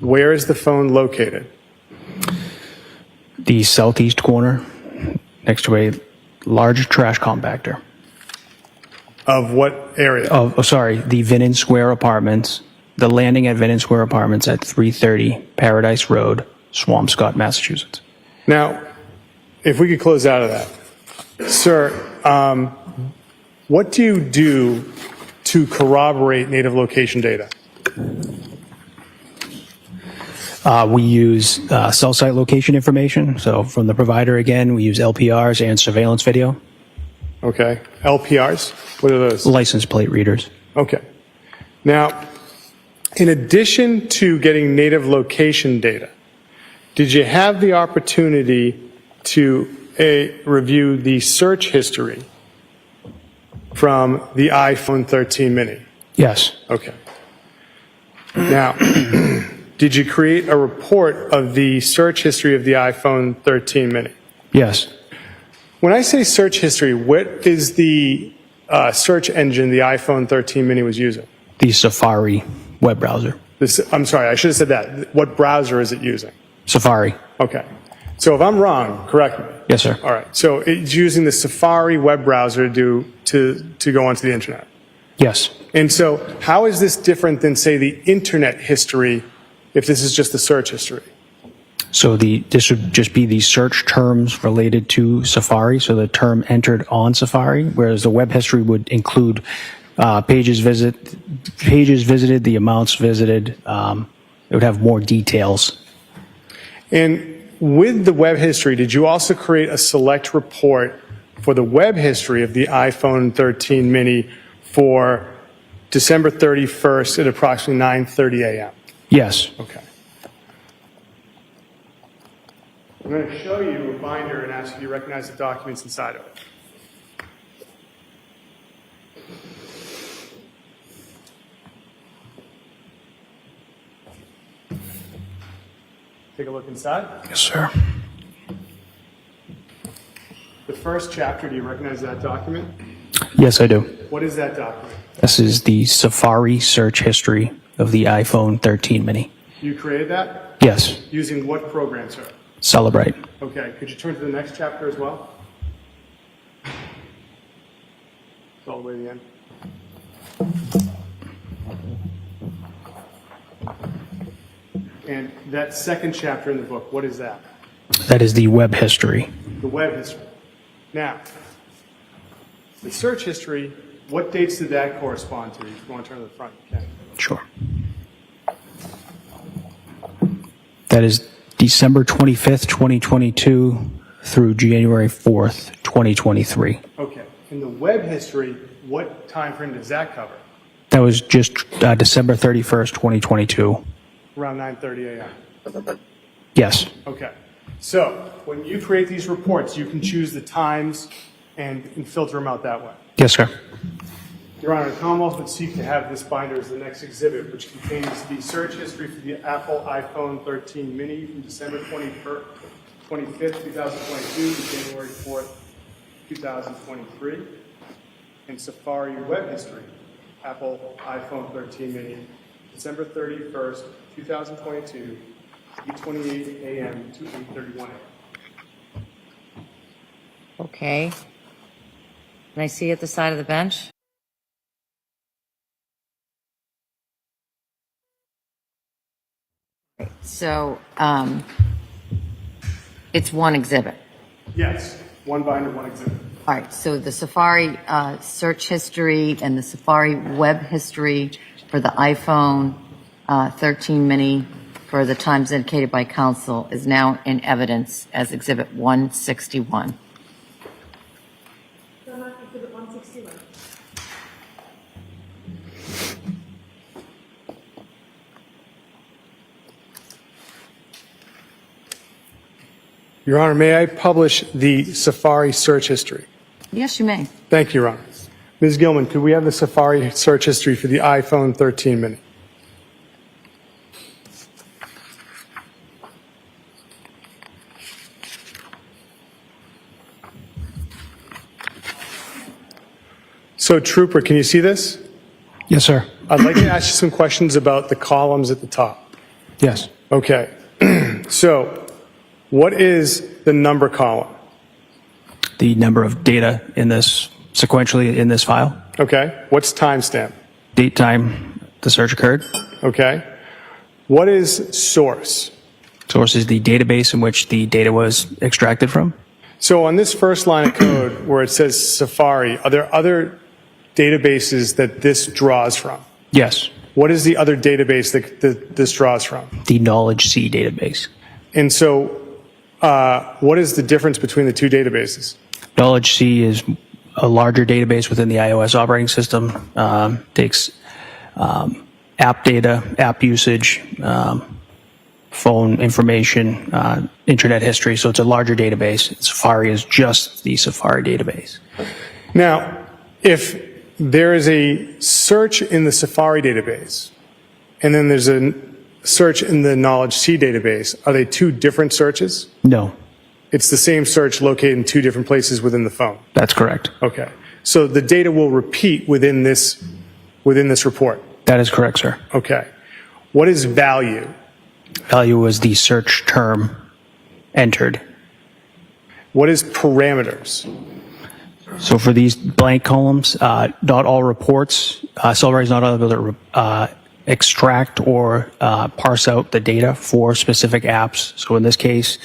where is the phone located? The southeast corner next to a large trash compactor. Of what area? The Vinnon Square Apartments, the landing at Vinnon Square Apartments at 330 Paradise Road, Swampscott, Massachusetts. Now, if we could close out of that. Sir, what do you do to corroborate native location data? We use cell site location information. So from the provider, again, we use LPRs and surveillance video. Okay. LPRs? What are those? License plate readers. Okay. Now, in addition to getting native location data, did you have the opportunity to review the search history from the iPhone 13 mini? Yes. Okay. Now, did you create a report of the search history of the iPhone 13 mini? Yes. When I say search history, what is the search engine the iPhone 13 mini was using? The Safari web browser. I'm sorry, I should have said that. What browser is it using? Safari. Okay. So if I'm wrong, correct me. Yes, sir. All right. So it's using the Safari web browser to go onto the internet. Yes. And so how is this different than, say, the internet history if this is just the search history? So this would just be the search terms related to Safari, so the term entered on Safari, whereas the web history would include pages visited, the amounts visited. It would have more details. And with the web history, did you also create a select report for the web history of the iPhone 13 mini for December 31st at approximately 9:30 a.m.? Yes. Okay. I'm going to show you a binder and ask you to recognize the documents inside of it. Take a look inside. Yes, sir. The first chapter, do you recognize that document? Yes, I do. What is that document? This is the Safari search history of the iPhone 13 mini. You created that? Yes. Using what program, sir? Celebrate. Okay, could you turn to the next chapter as well? It's all the way to the end. And that second chapter in the book, what is that? That is the web history. The web history. Now, the search history, what dates did that correspond to? If you want to turn to the front, you can. Sure. That is December 25th, 2022 through January 4th, 2023. Okay. In the web history, what time frame does that cover? That was just December 31st, 2022. Around 9:30 a.m. Yes. Okay. So when you create these reports, you can choose the times and filter them out that way. Yes, sir. Your Honor, the Commonwealth would seek to have this binder as the next exhibit, which contains the search history for the Apple iPhone 13 mini from December 25th, 2022 to January 4th, 2023, and Safari web history, Apple iPhone 13 mini, December 31st, 2022, 8:28 a.m. to 8:31 a.m. Okay. Can I see at the side of the bench? So, it's one exhibit. Yes, one binder, one exhibit. All right, so the Safari search history and the Safari web history for the iPhone 13 mini for the times indicated by counsel is now in evidence as Exhibit 161. Exhibit 161. Your Honor, may I publish the Safari search history? Yes, you may. Thank you, Your Honor. Ms. Gilman, could we have the Safari search history for the iPhone 13 mini? So, Trooper, can you see this? Yes, sir. I'd like to ask you some questions about the columns at the top. Yes. Okay. So, what is the number column? The number of data in this, sequentially in this file. Okay. What's timestamp? Date, time the search occurred. Okay. What is source? Source is the database in which the data was extracted from. So on this first line of code where it says Safari, are there other databases that this draws from? Yes. What is the other database that this draws from? The Knowledge C database. And so what is the difference between the two databases? Knowledge C is a larger database within the iOS operating system. Takes app data, app usage, phone information, internet history. So it's a larger database. Safari is just the Safari database. Now, if there is a search in the Safari database, and then there's a search in the Knowledge C database, are they two different searches? No, It's the same search located in two different places within the phone. that's correct. Okay. So the data will repeat within this report. That is correct, sir. Okay. What is value? Value was the search term entered What is parameters? So for these blank columns, not all reports, Cellbrite is not able to extract or parse out the data for specific apps. So in this case,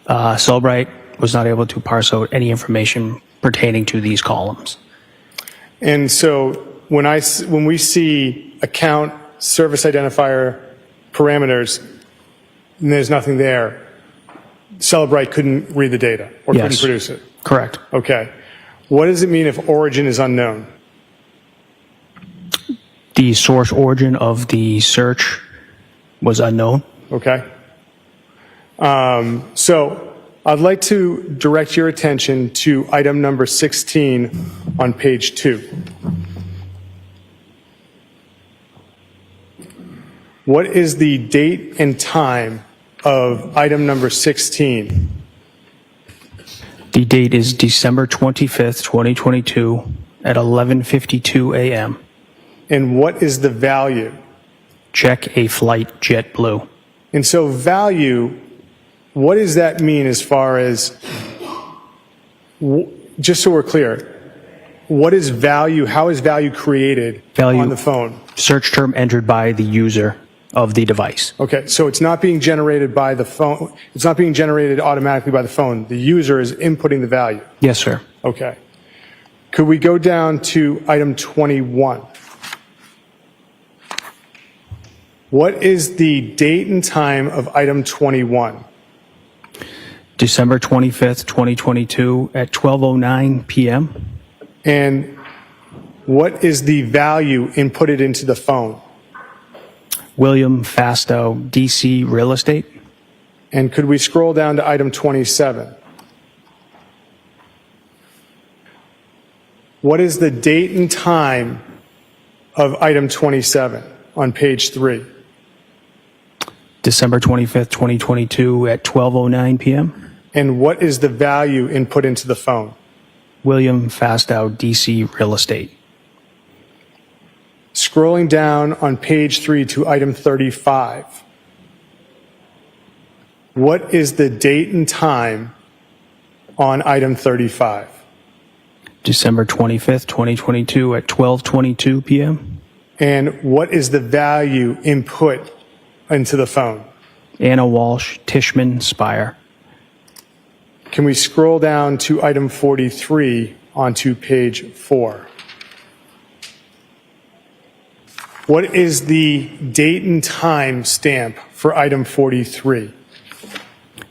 Cellbrite was not able to parse out any information pertaining to these columns. And so when we see account, service identifier, parameters, and there's nothing there, Cellbrite couldn't read the data or couldn't Yes. produce it. Correct. Okay. What does it mean if origin is unknown? The source origin of the search was unknown. Okay. So I'd like to direct your attention to item number 16 on page 2. What is the date and time of item number 16? The date is December 25th, 2022 at 11:52 a.m. And what is the value? Check a flight JetBlue. And so value, what does that mean as far as, just so we're clear, what is value, how is value created Value- on the phone? Search term entered by the user of the device. Okay, so it's not being generated by the phone, it's not being generated automatically by the phone. The user is inputting the value. Yes, sir. Okay. Could we go down to item 21? What is the date and time of item 21? December 25th, 2022 at 12:09 p.m. And what is the value inputted into the phone? William Fastow, DC Real Estate. And could we scroll down to item 27? What is the date and time of item 27 on page 3? December 25th, 2022 at 12:09 p.m. And what is the value input into the phone? William Fastow, DC Real Estate. Scrolling down on page 3 to item 35. What is the date and time on item 35? December 25th, 2022 at 12:22 p.m. And what is the value input into the phone? Anna Walsh, Tishman, Spire. Can we scroll down to item 43 onto page 4? What is the date and time stamp for item 43?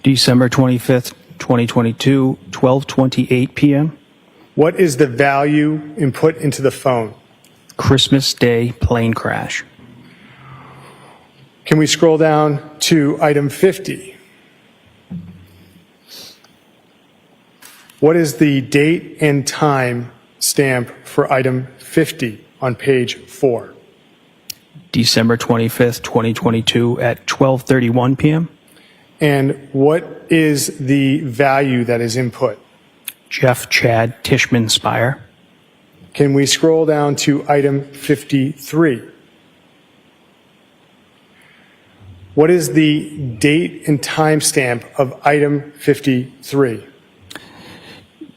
December 25th, 2022, 12:28 p.m. What is the value input into the phone? Christmas Day plane crash. Can we scroll down to item 50? What is the date and time stamp for item 50 on page 4? December 25th, 2022 at 12:31 p.m. And what is the value that is input? Jeff Chad Tishman Spire. Can we scroll down to item 53? What is the date and time stamp of item 53?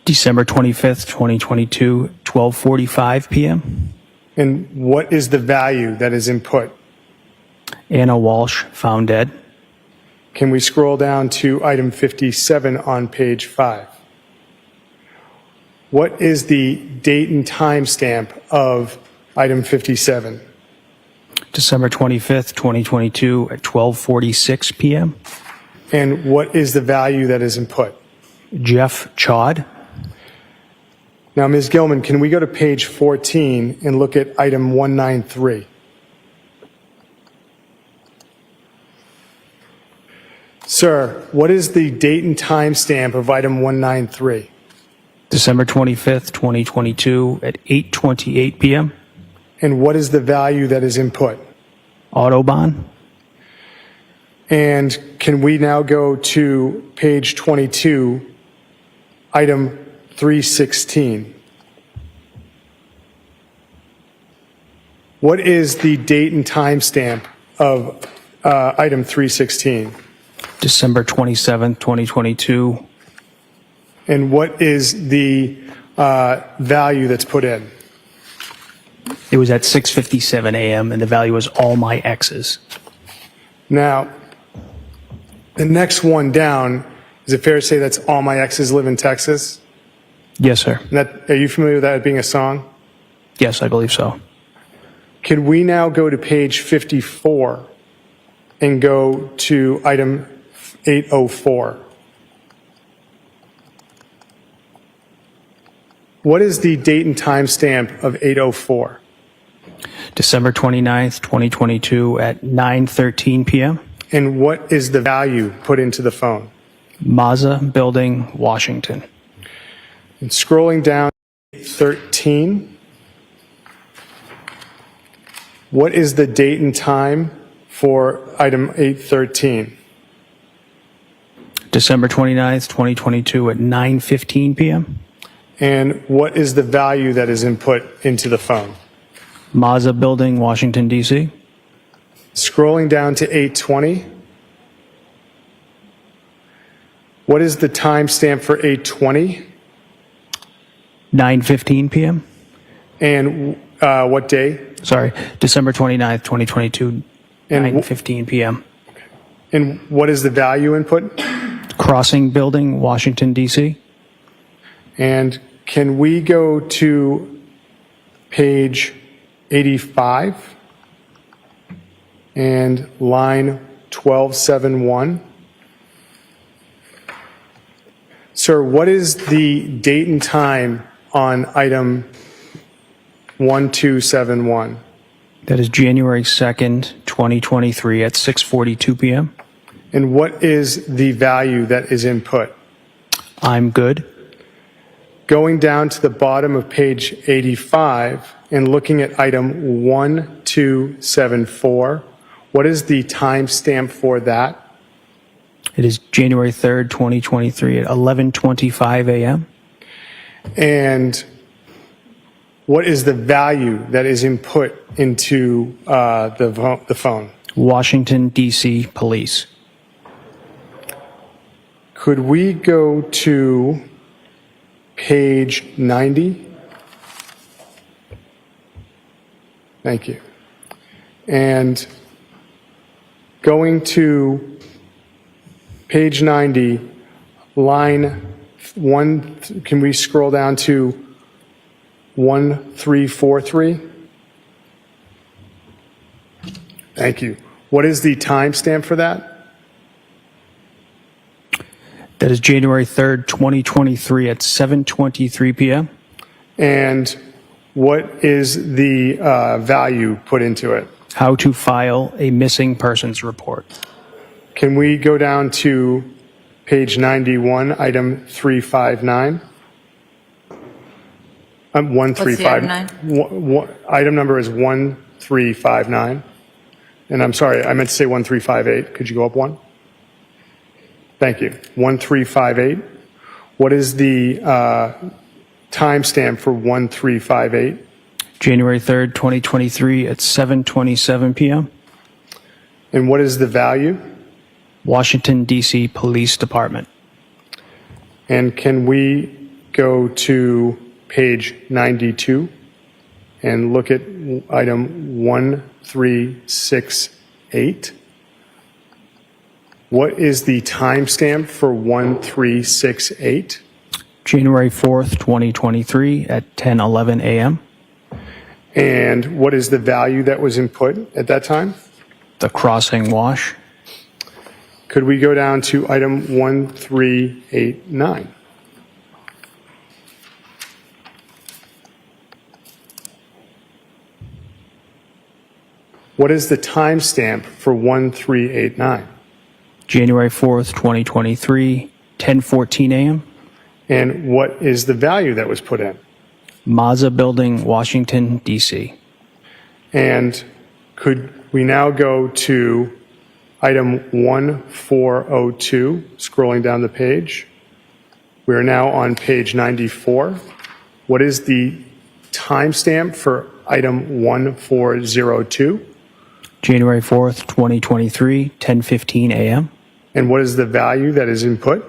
December 25th, 2022, 12:45 p.m. And what is the value that is input? Anna Walsh, found dead. Can we scroll down to item 57 on page 5? What is the date and time stamp of item 57? December 25th, 2022 at 12:46 p.m. And what is the value that is input? Jeff Chad. Now, Ms. Gilman, can we go to page 14 and look at item 193? Sir, what is the date and time stamp of item 193? December 25th, 2022 at 8:28 p.m. And what is the value that is input? Autobahn. And can we now go to page 22, item 316? What is the date and time stamp of item 316? December 27th, 2022 And what is the value that's put in? It was at 6:57 a.m. and the value was all my X's. Now, the next one down, is it fair to say that's all my exes live in Texas? Yes, sir. And are you familiar with that being a song? Yes, I believe so. Could we now go to page 54 and go to item 804? What is the date and time stamp of 804? December 29th, 2022 at 9:13 p.m. And what is the value put into the phone? Mazza Building, Washington. And scrolling down to 13, what is the date and time for item 813? December 29th, 2022 at 9:15 p.m. And what is the value that is input into the phone? Mazza Building, Washington, D.C. Scrolling down to 820, what is the timestamp for 820? 9:15 p.m. And what day? Sorry, December 29th, 2022, And 9:15 p.m. And what is the value input? Crossing Building, Washington, D.C. And can we go to page 85 and line 1271? Sir, what is the date and time on item 1271? That is January 2nd, 2023 at 6:42 p.m. And what is the value that is input? I'm good. Going down to the bottom of page 85 and looking at item 1274, what is the timestamp for that? It is January 3rd, 2023 at 11:25 a.m. And what is the value that is input into the phone? Washington, D.C. Police. Could we go to page 90? Thank you. And going to page 90, line 1, can we scroll down to 1343? Thank you. What is the timestamp for that? That is January 3rd, 2023 at 7:23 p.m. And what is the value put into it? How to file a missing persons report. Can we go down to page 91, item 359? 1359. Item number is 1359. And I'm sorry, I meant to say 1358. Could you go up one? Thank you. 1358. What is the timestamp for 1358? January 3rd, 2023 at 7:27 p.m. And what is the value? Washington, D.C. Police Department. And can we go to page 92 and look at item 1368? What is the timestamp for 1368? January 4th, 2023 at 10:11 a.m. And what is the value that was input at that time? The crossing Walsh. Could we go down to item 1389? What is the timestamp for 1389? January 4th, 2023, 10:14 a.m. And what is the value that was put in? Mazza Building, Washington, D.C. And could we now go to item 1402, scrolling down the page? We are now on page 94. What is the timestamp for item 1402? January 4th, 2023, 10:15 a.m. And what is the value that is input?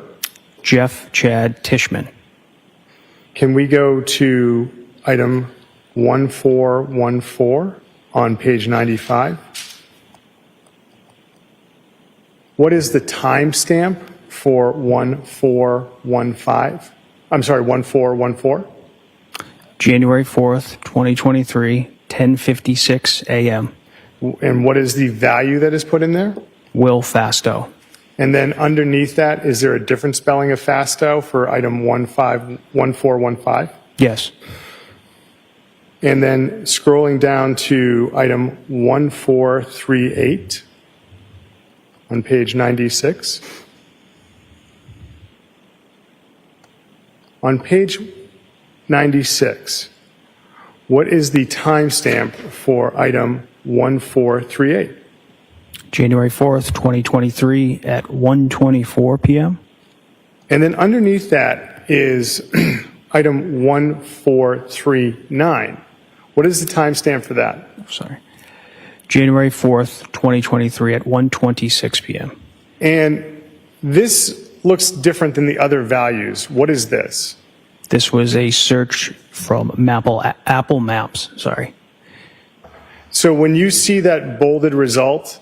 Jeff Chad Tishman. Can we go to item 1414 on page 95? What is the timestamp for 1415? I'm sorry, 1414? January 4th, 2023, 10:56 a.m. And what is the value that is put in there? Will Fasto. And then underneath that, is there a different spelling of Fasto for item 1415? Yes. And then scrolling down to item 1438 on page 96. On page 96, what is the timestamp for item 1438? January 4th, 2023 at 1:24 p.m. And then underneath that is item 1439. What is the timestamp for that? Sorry. January 4th, 2023 at 1:26 p.m. And this looks different than the other values. What is this? This was a search from Apple Maps. Sorry. So when you see that bolded result,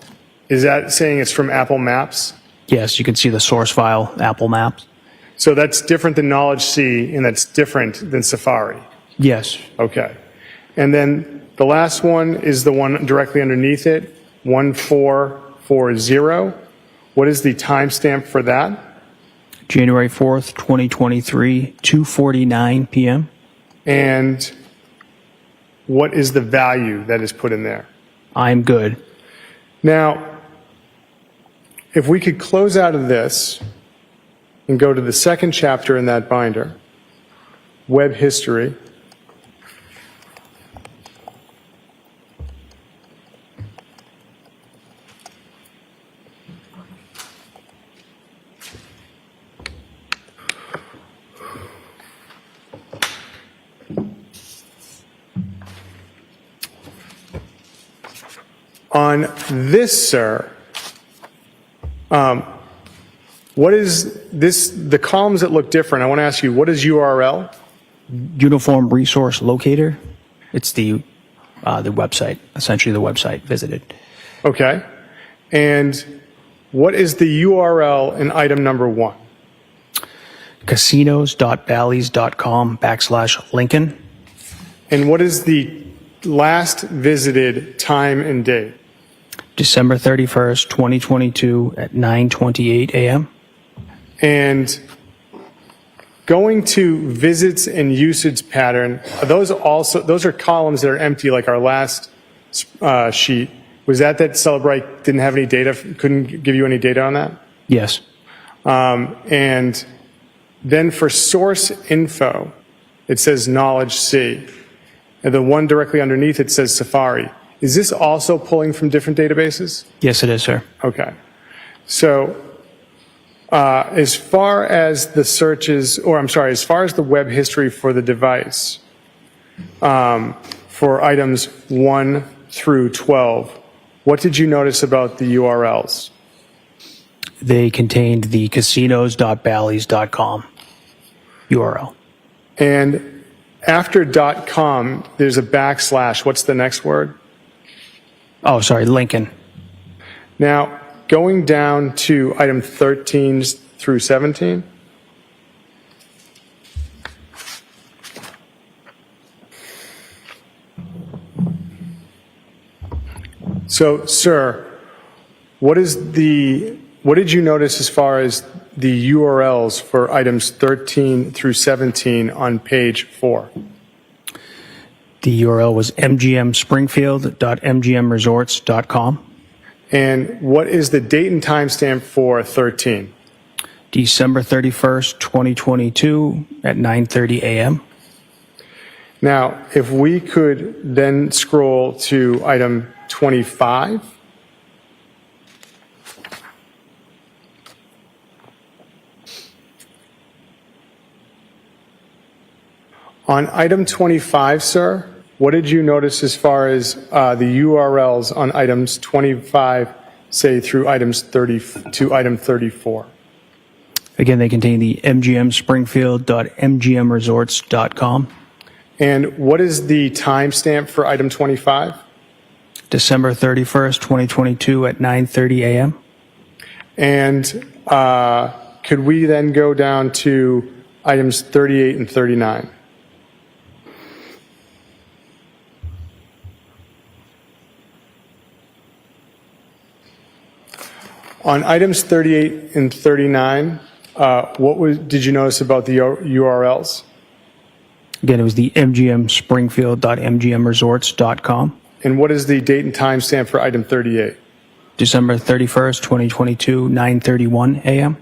is that saying it's from Apple Maps? Yes, you can see the source file, Apple Maps. So that's different than Knowledge C, and that's different than Safari. Yes. Okay. And then the last one is the one directly underneath it, 1440. What is the timestamp for that? January 4th, 2023, 2:49 p.m. And what is the value that is put in there? I'm good. Now, if we could close out of this and go to the second chapter in that binder, web history. On this, sir, what is this? The columns that look different, I want to ask you, what is URL? Uniform Resource Locator. It's the website, essentially the website visited. Okay. And what is the URL in item number 1? Casinos.bally's.com/Lincoln. And what is the last visited time and date? December 31st, 2022 at 9:28 a.m. And going to visits and usage pattern, those are columns that are empty like our last sheet. Was that Celebrite didn't have any data, couldn't give you any data on that? Yes. And then for source info, it says Knowledge C. And the one directly underneath it says Safari. Is this also pulling from different databases? Yes, it is, sir. Okay. So as far as the searches, or I'm sorry, as far as the web history for the device, for items 1 through 12, what did you notice about the URLs? They contained the casinos.bally's.com URL. And after .com, there's a backslash. What's the next word? Oh, sorry, Lincoln. Now, going down to item 13 through 17. So, sir, what did you notice as far as the URLs for items 13 through 17 on page 4? The URL was mgmspringfield.mgmresorts.com. And what is the date and timestamp for 13? December 31st, 2022 at 9:30 a.m. Now, if we could then scroll to item 25. On item 25, sir, what did you notice as far as the URLs on items 25, say through items 30 to item 34? Again, they contain the mgmspringfield.mgmresorts.com. And what is the timestamp for item 25? December 31st, 2022 at 9:30 a.m. And could we then go down to items 38 and 39? On items 38 and 39, did you notice about the URLs? Again, it was the mgmspringfield.mgmresorts.com. And what is the date and timestamp for item 38? December 31st, 2022, 9:31 a.m.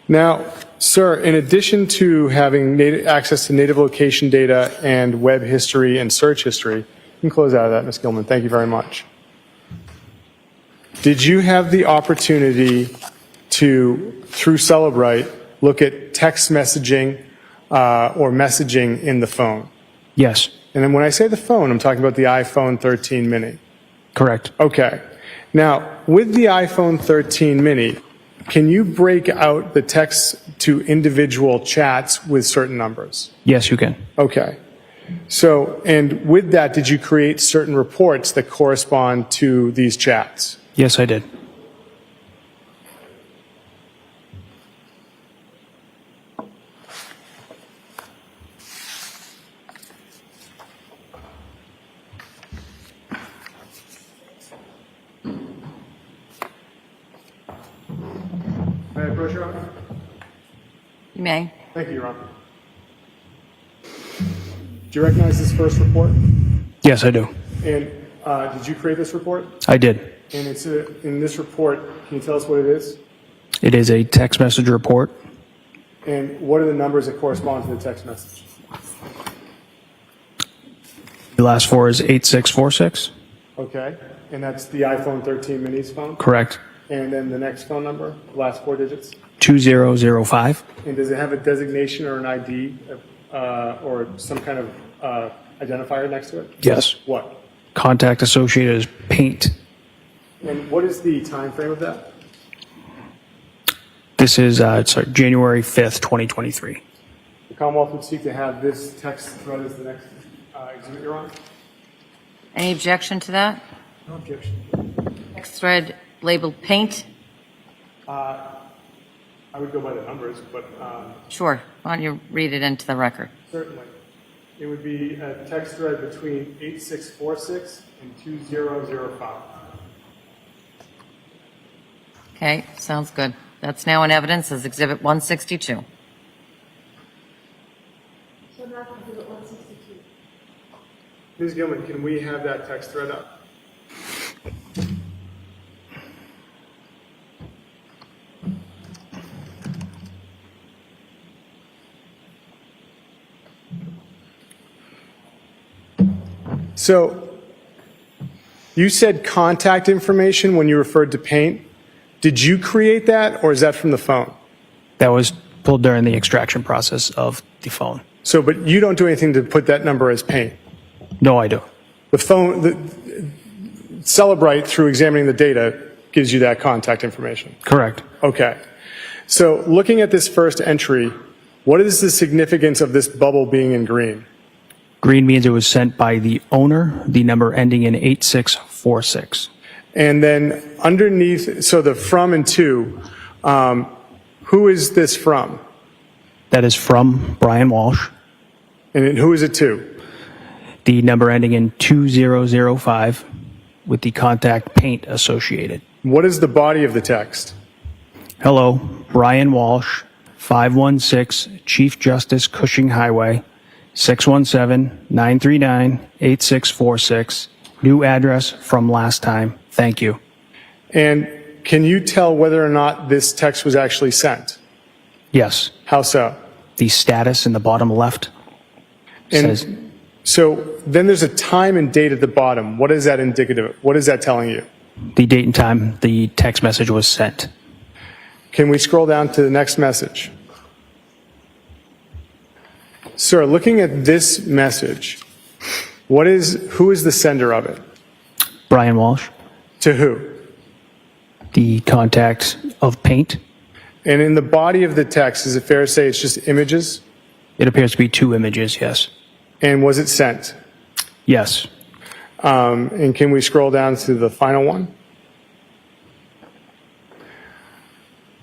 Now, sir, in addition to having access to native location data and web history and search history, you can close out of that, Ms. Gilman. Thank you very much. Did you have the opportunity to, through Celebrite, look at text messaging or messaging in the phone? Yes, And then when I say the phone, I'm talking about the iPhone 13 mini. correct. Okay. Now, with the iPhone 13 mini, can you break out the text to individual chats with certain numbers? Yes, you can. Okay. So, and with that, did you create certain reports that correspond to these chats? Yes, I did. May I approach, Your Honor? You may. Thank you, Your Honor. Do you recognize this first report? Yes, I do. And did you create this report? I did. And it's in this report, can you tell us what it is? It is a text message report. And what are the numbers that correspond to the text message? The last four is 8646. Okay. And that's the iPhone 13 mini's phone? Correct. And then the next phone number, the last four digits? 2005. And does it have a designation or an ID or some kind of identifier next to it? Yes. What? Contact associated is paint. And what is the time frame of that? This is January 5th, 2023. The Commonwealth would seek to have this text thread as the next exhibit, Your Honor? Any objection to that? No objection. Next thread labeled paint? I would go by the numbers, but Sure. Why don't you read it into the record? certainly. It would be a text thread between 8646 and 2005. Okay, sounds good. That's now in evidence as Exhibit 162. So now can do it 162. Ms. Gilman, can we have that text thread up? So, you said contact information when you referred to paint. Did you create that, or is that from the phone? That was pulled during the extraction process of the phone. So, but you don't do anything to put that number as paint. No, I do. The phone, Celebrite, through examining the data, gives you that contact information. Correct. Okay. So, looking at this first entry, what is the significance of this bubble being in green? Green means it was sent by the owner, the number ending in 8646. And then underneath, so the from and to, who is this from? That is from Brian Walsh. And then who is it to? The number ending in 2005 with the contact paint associated. What is the body of the text? Hello, Brian Walsh, 516 Chief Justice Cushing Highway, 617-939-8646. New address from last time. Thank you. And can you tell whether or not this text was actually sent? Yes. How so? The status in the bottom left And says so then there's a time and date at the bottom. What is that indicative of? What is that telling you? the date and time the text message was sent. Can we scroll down to the next message? Sir, looking at this message, who is the sender of it? Brian Walsh, To who? the contact of paint. And in the body of the text, is it fair to say it's just images? It appears to be 2 images, yes. And was it sent? Yes. And can we scroll down to the final one?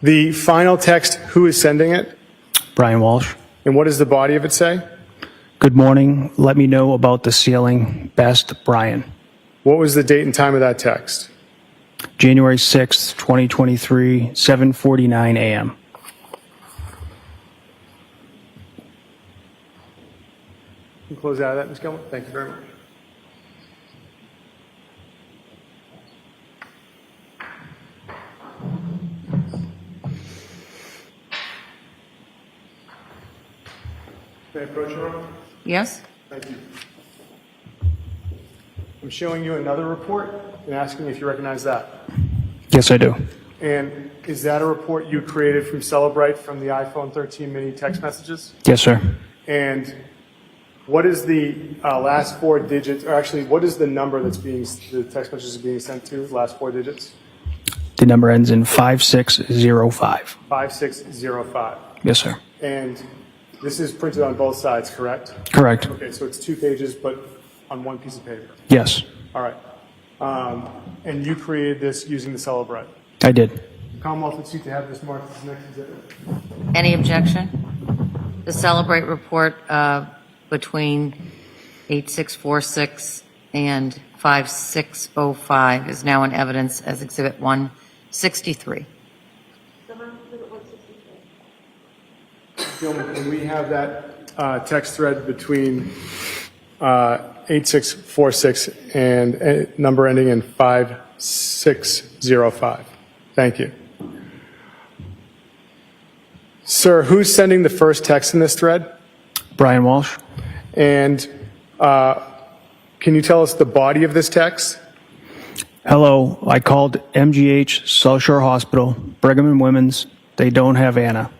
The final text, who is sending it? Brian Walsh. And what does the body of it say? Good morning. Let me know about the ceiling. Best, Brian. What was the date and time of that text? January 6th, 2023, 7:49 a.m. Can you close out of that, Ms. Gilman? Thank you very much. May I approach you, Ron? Yes? Thank you. I'm showing you another report and asking if you recognize that. Yes, I do. And is that a report you created from Celebrite from the iPhone 13 mini text messages? Yes, sir. And what is the last 4 digits, or actually, what is the number that's the text message is being sent to, last 4 digits? The number ends in 5605. 5605. Yes, sir. And this is printed on both sides, correct? Correct. Okay, so it's 2 pages, but on 1 piece of paper. Yes, All right. And you created this using the Celebrite. I did. The Commonwealth would seek to have this marked as next exhibit. Any objection? The Celebrate report between 8646 and 5605 is now in evidence as Exhibit 163. Gilman, can we have that text thread between 8646 and number ending in 5605? Thank you. Sir, who's sending the first text in this thread? Brian Walsh. And can you tell us the body of this text? Hello, I called MGH, South Shore Hospital, Brigham and Women's. They don't have Anna.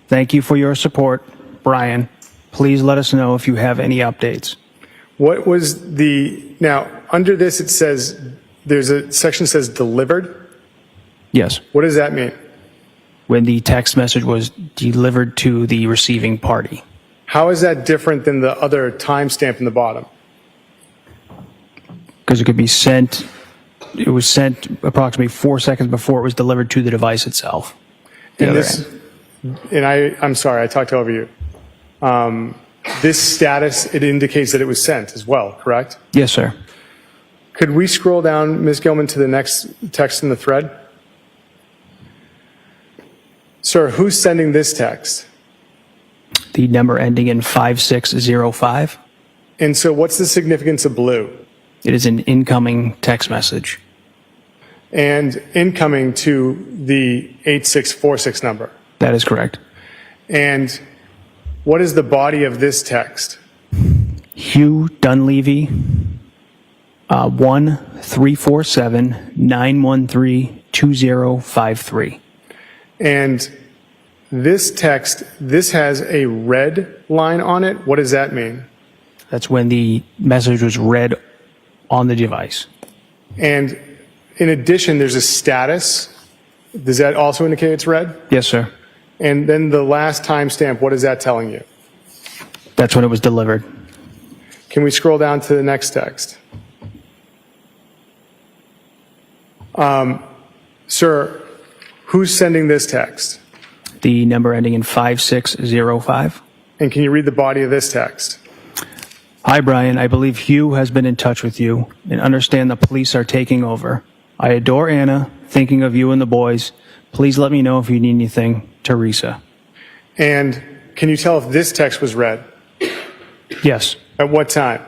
Thank you for your support, Brian. Please let us know if you have any updates. What was now under this it says, there's a section that says delivered. Yes, What does that mean? when the text message was delivered to the receiving party. How is that different than the other timestamp in the bottom? Because it could be sent, it was sent approximately 4 seconds before it was delivered to the device itself. The And other this, end. and I'm sorry, I talked over you. This status, it indicates that it was sent as well, correct? Yes, sir. Could we scroll down, Ms. Gilman, to the next text in the thread? Sir, who's sending this text? The number ending in 5605. And so what's the significance of blue? It is an incoming text message. And incoming to the 8646 number. That is correct. And what is the body of this text? Hugh Dunleavy, 1-347-913-2053. And this text, this has a red line on it. What does that mean? That's when the message was read on the device. And in addition, there's a status. Does that also indicate it's red? Yes, sir. And then the last timestamp, what is that telling you? That's when it was delivered. Can we scroll down to the next text? Sir, who's sending this text? The number ending in 5605. And can you read the body of this text? Hi, Brian. I believe Hugh has been in touch with you and understand the police are taking over. I adore Anna, thinking of you and the boys. Please let me know if you need anything. Teresa. And can you tell if this text was read? Yes. At what time?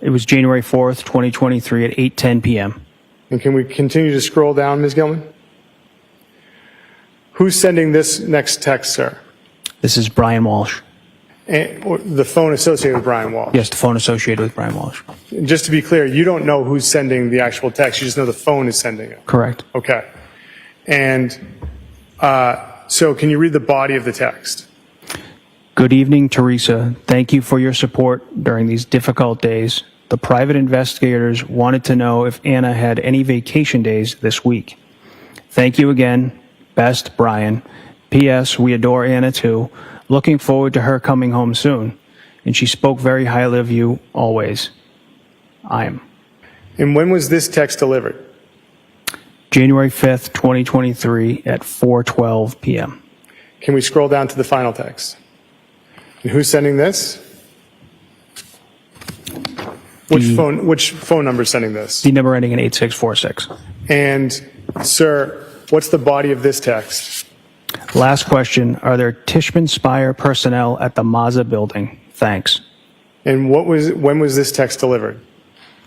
It was January 4th, 2023 at 8:10 p.m. And can we continue to scroll down, Ms. Gilman? Who's sending this next text, sir? This is Brian Walsh. Or the phone associated with Brian Walsh. Yes, the phone associated with Brian Walsh. And just to be clear, you don't know who's sending the actual text. You just know the phone is sending it. Correct. Okay. And so can you read the body of the text? Good evening, Teresa. Thank you for your support during these difficult days. The private investigators wanted to know if Anna had any vacation days this week. Thank you again. Best, Brian. P.S. We adore Anna too. Looking forward to her coming home soon. And she spoke very highly of you always. I am. And when was this text delivered? January 5th, 2023 at 4:12 p.m. Can we scroll down to the final text? And who's sending this? Which phone number is sending this? The number ending in 8646. And, sir, what's the body of this text? Last question. Are there Tishman Spire personnel at the Mazda building? Thanks. And when was this text delivered?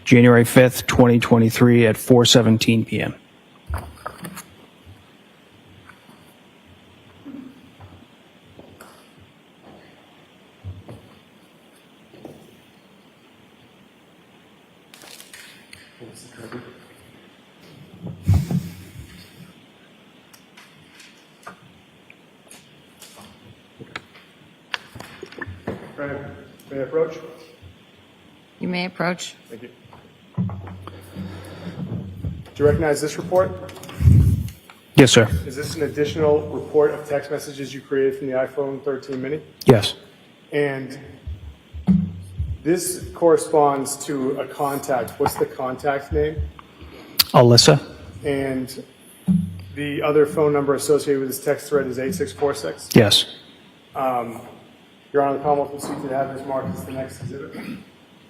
January 5th, 2023 at 4:17 p.m. May I approach? You may approach. Thank you. Do you recognize this report? Yes, sir. Is this an additional report of text messages you created from the iPhone 13 mini? Yes. And this corresponds to a contact. What's the contact name? Alyssa? And the other phone number associated with this text thread is 8646? Yes. Your Honor, the Commonwealth will seek to have this marked as the next exhibit.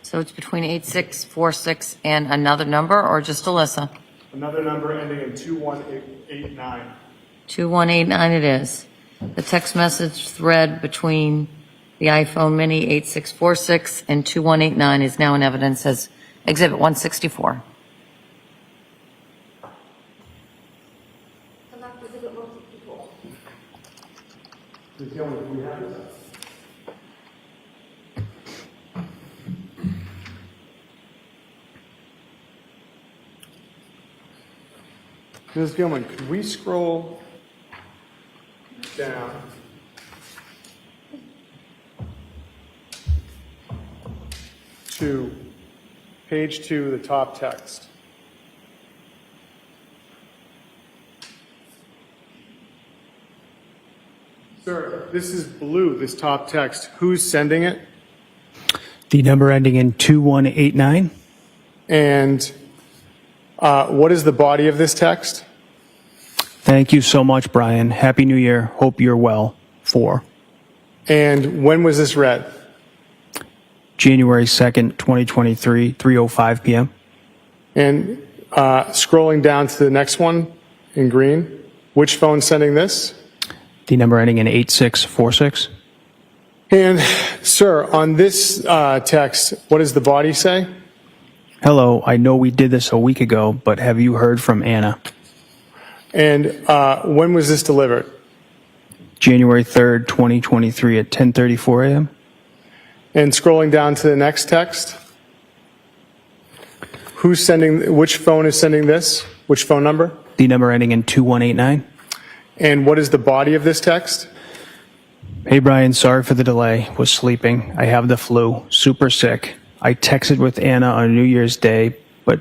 So it's between 8646 and another number, or just Alyssa? Another number ending in 2189. 2189 it is. The text message thread between the iPhone mini 8646 and 2189 is now in evidence as Exhibit 164. Ms. Gilman, could we scroll down to page 2, the top text? Sir, this is blue, this top text. Who's sending it? The number ending in 2189? And what is the body of this text? Thank you so much, Brian. Happy New Year. Hope you're well. 4. And when was this read? January 2nd, 2023, 3:05 p.m. And scrolling down to the next one in green, which phone's sending this? The number ending in 8646. And, sir, on this text, what does the body say? Hello, I know we did this a week ago, but have you heard from Anna? And when was this delivered? January 3rd, 2023 at 10:34 a.m. And scrolling down to the next text, who's sending, which phone is sending this? Which phone number? The number ending in 2189. And what is the body of this text? Hey, Brian, sorry for the delay. Was sleeping. I have the flu. Super sick. I texted with Anna on New Year's Day, but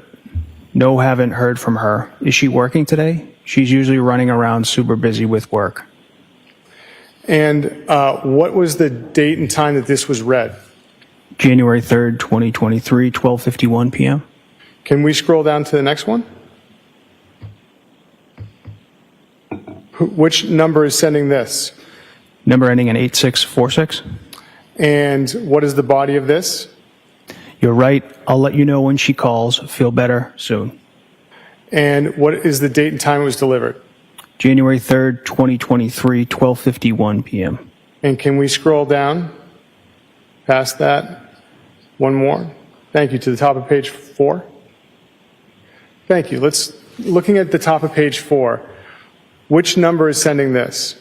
no, haven't heard from her. Is she working today? She's usually running around super busy with work. And what was the date and time that this was read? January 3rd, 2023, 12:51 p.m. Can we scroll down to the next one? Which number is sending this? Number ending in 8646. And what is the body of this? You're right. I'll let you know when she calls. Feel better soon. And what is the date and time it was delivered? January 3rd, 2023, 12:51 p.m. And can we scroll down past that? One more. Thank you. To the top of page 4. Thank you. Looking at the top of page 4, which number is sending this?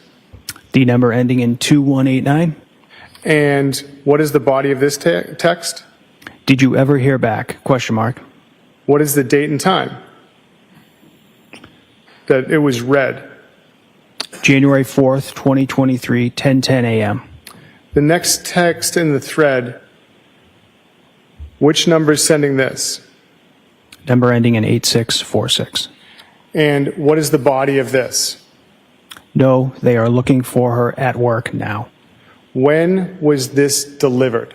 The number ending in 2189. And what is the body of this text? Did you ever hear back? Question mark. What is the date and time that it was read? January 4th, 2023, 10:10 a.m. The next text in the thread, which number is sending this? Number ending in 8646. And what is the body of this? No, they are looking for her at work now. When was this delivered?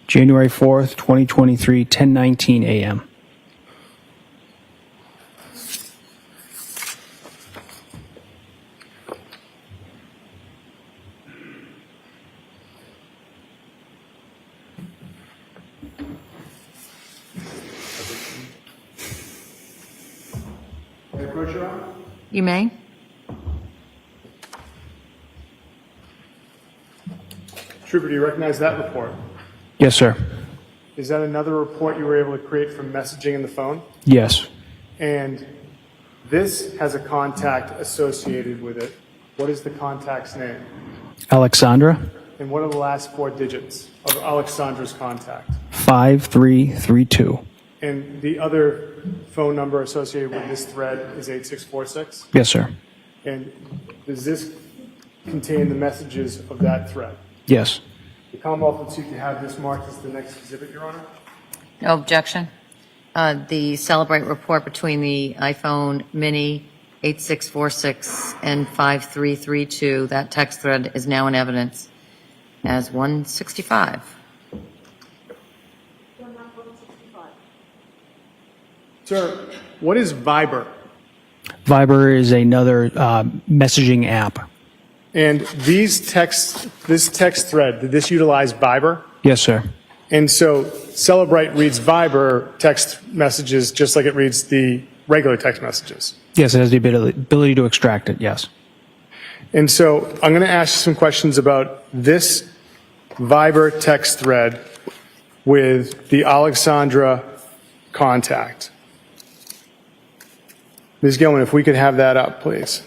January 4th, 2023, 10:19 a.m. May I approach, Your Honor? You may. Trooper, do you recognize that report? Yes, sir. Is that another report you were able to create from messaging in the phone? Yes. And this has a contact associated with it. What is the contact's name? Alexandra, And what are the last 4 digits of Alexandra's contact? 5332. And the other phone number associated with this thread is 8646? Yes, sir. And does this contain the messages of that thread? Yes. The Commonwealth would seek to have this marked as the next exhibit, Your Honor. No objection. The Celebrate report between the iPhone Mini 8646 and 5332, that text thread is now in evidence as 165. Sir, what is Viber? Viber is another messaging app. And this text thread, did this utilize Viber? Yes, sir. And so Celebrate reads Viber text messages just like it reads the regular text messages. Yes, it has the ability to extract it, yes. And so I'm going to ask you some questions about this Viber text thread with the Alexandra contact. Ms. Gilman, if we could have that up, please.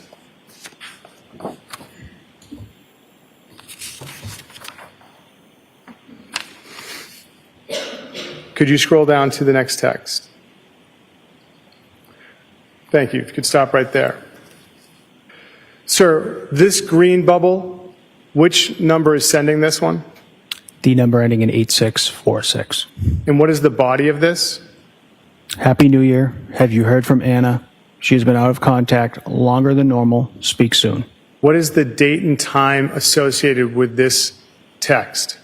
Could you scroll down to the next text? Thank you. If you could stop right there. Sir, this green bubble, which number is sending this one? The number ending in 8646. And what is the body of this? Happy New Year. Have you heard from Anna? She has been out of contact longer than normal. Speak soon. What is the date and time associated with this text?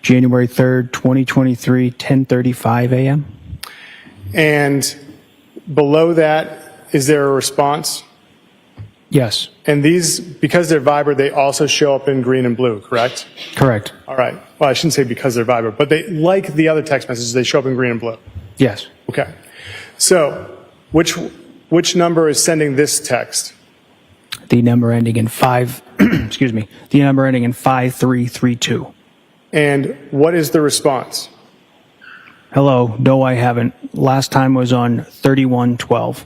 January 3rd, 2023, 10:35 a.m. And below that, is there a response? Yes, And these, because they're Viber, they also show up in green and blue, correct? correct. All right. Well, I shouldn't say because they're Viber, but they, like the other text messages, they show up in green and blue. Yes. Okay. So, which number is sending this text? The number ending in 5, excuse me, the number ending in 5332. And what is the response? Hello, no, I haven't. Last time was on 3112.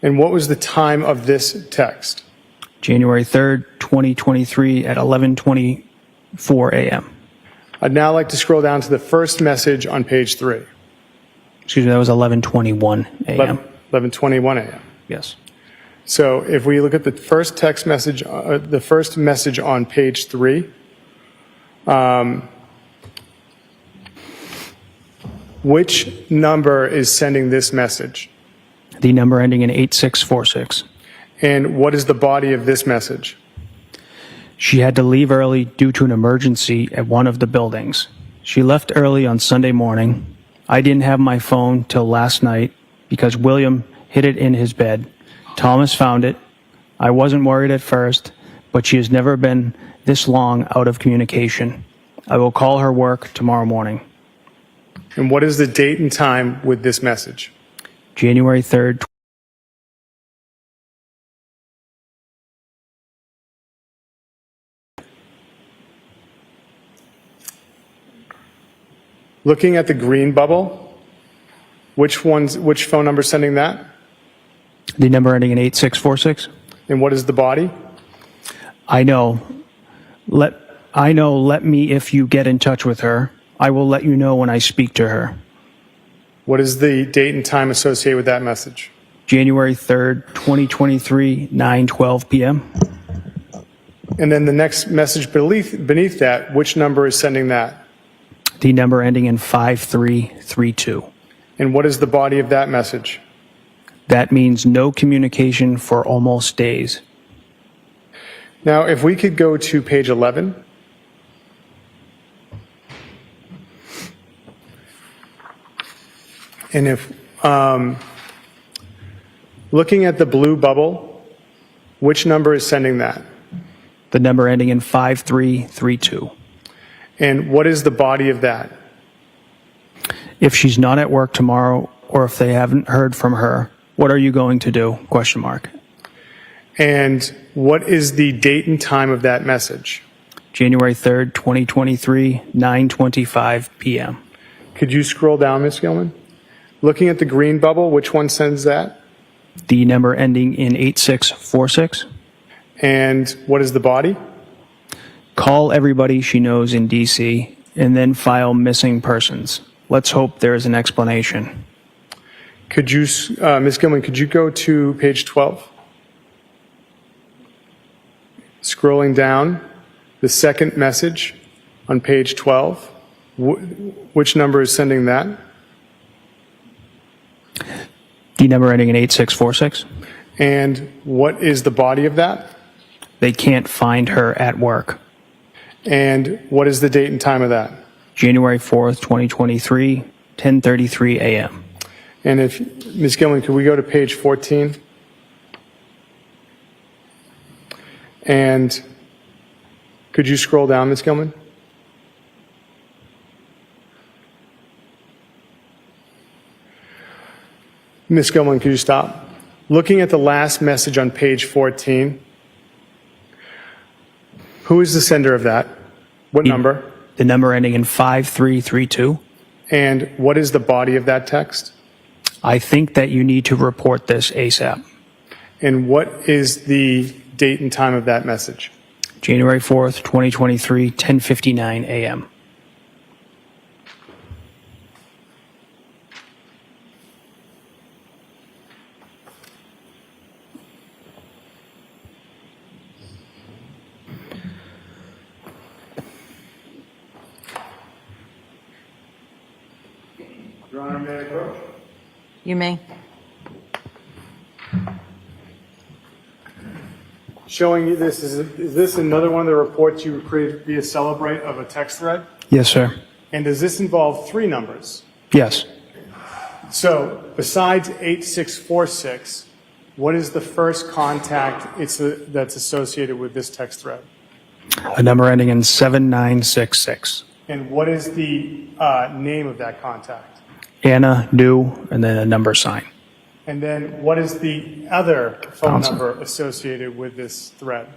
And what was the time of this text? January 3rd, 2023 at 11:24 a.m. I'd now like to scroll down to the first message on page 3. Excuse me, that was 11:21 a.m. 11:21 a.m. Yes. So if we look at the first text message, the first message on page 3, which number is sending this message? The number ending in 8646. And what is the body of this message? She had to leave early due to an emergency at one of the buildings. She left early on Sunday morning. I didn't have my phone till last night because William hid it in his bed. Thomas found it. I wasn't worried at first, but she has never been this long out of communication. I will call her work tomorrow morning. And what is the date and time with this message? January 3rd. Looking at the green bubble, which phone number is sending that? The number ending in 8646. And what is the body? I know. Let me if you get in touch with her. I will let you know when I speak to her. What is the date and time associated with that message? January 3rd, 2023, 9:12 p.m. And then the next message beneath that, which number is sending that? The number ending in 5332. And what is the body of that message? That means no communication for almost days. Now, if we could go to page 11. And if, looking at the blue bubble, which number is sending that? The number ending in 5332. And what is the body of that? If she's not at work tomorrow, or if they haven't heard from her, what are you going to do? Question mark. And what is the date and time of that message? January 3rd, 2023, 9:25 p.m. Could you scroll down, Ms. Gilman? Looking at the green bubble, which one sends that? The number ending in 8646. And what is the body? Call everybody she knows in D.C. and then file missing persons. Let's hope there is an explanation. Could you, Ms. Gilman, could you go to page 12? Scrolling down, the second message on page 12. Which number is sending that? The number ending in 8646. And what is the body of that? They can't find her at work. And what is the date and time of that? January 4th, 2023, 10:33 a.m. And if, Ms. Gilman, could we go to page 14? And could you scroll down, Ms. Gilman? Ms. Gilman, could you stop? Looking at the last message on page 14, who is the sender of that? What number? The number ending in 5332. And what is the body of that text? I think that you need to report this ASAP. And what is the date and time of that message? January 4th, 2023, 10:59 a.m. Your Honor, may I approach? You may. Showing you this, is this another one of the reports you created via Celebrate of a text thread? Yes, sir. And does this involve three numbers? Yes. So besides 8646, what is the first contact that's associated with this text thread? A number ending in 7966. And what is the name of that contact? Anna, do, and then a number sign. And then what is the other phone Thompson. number associated with this thread?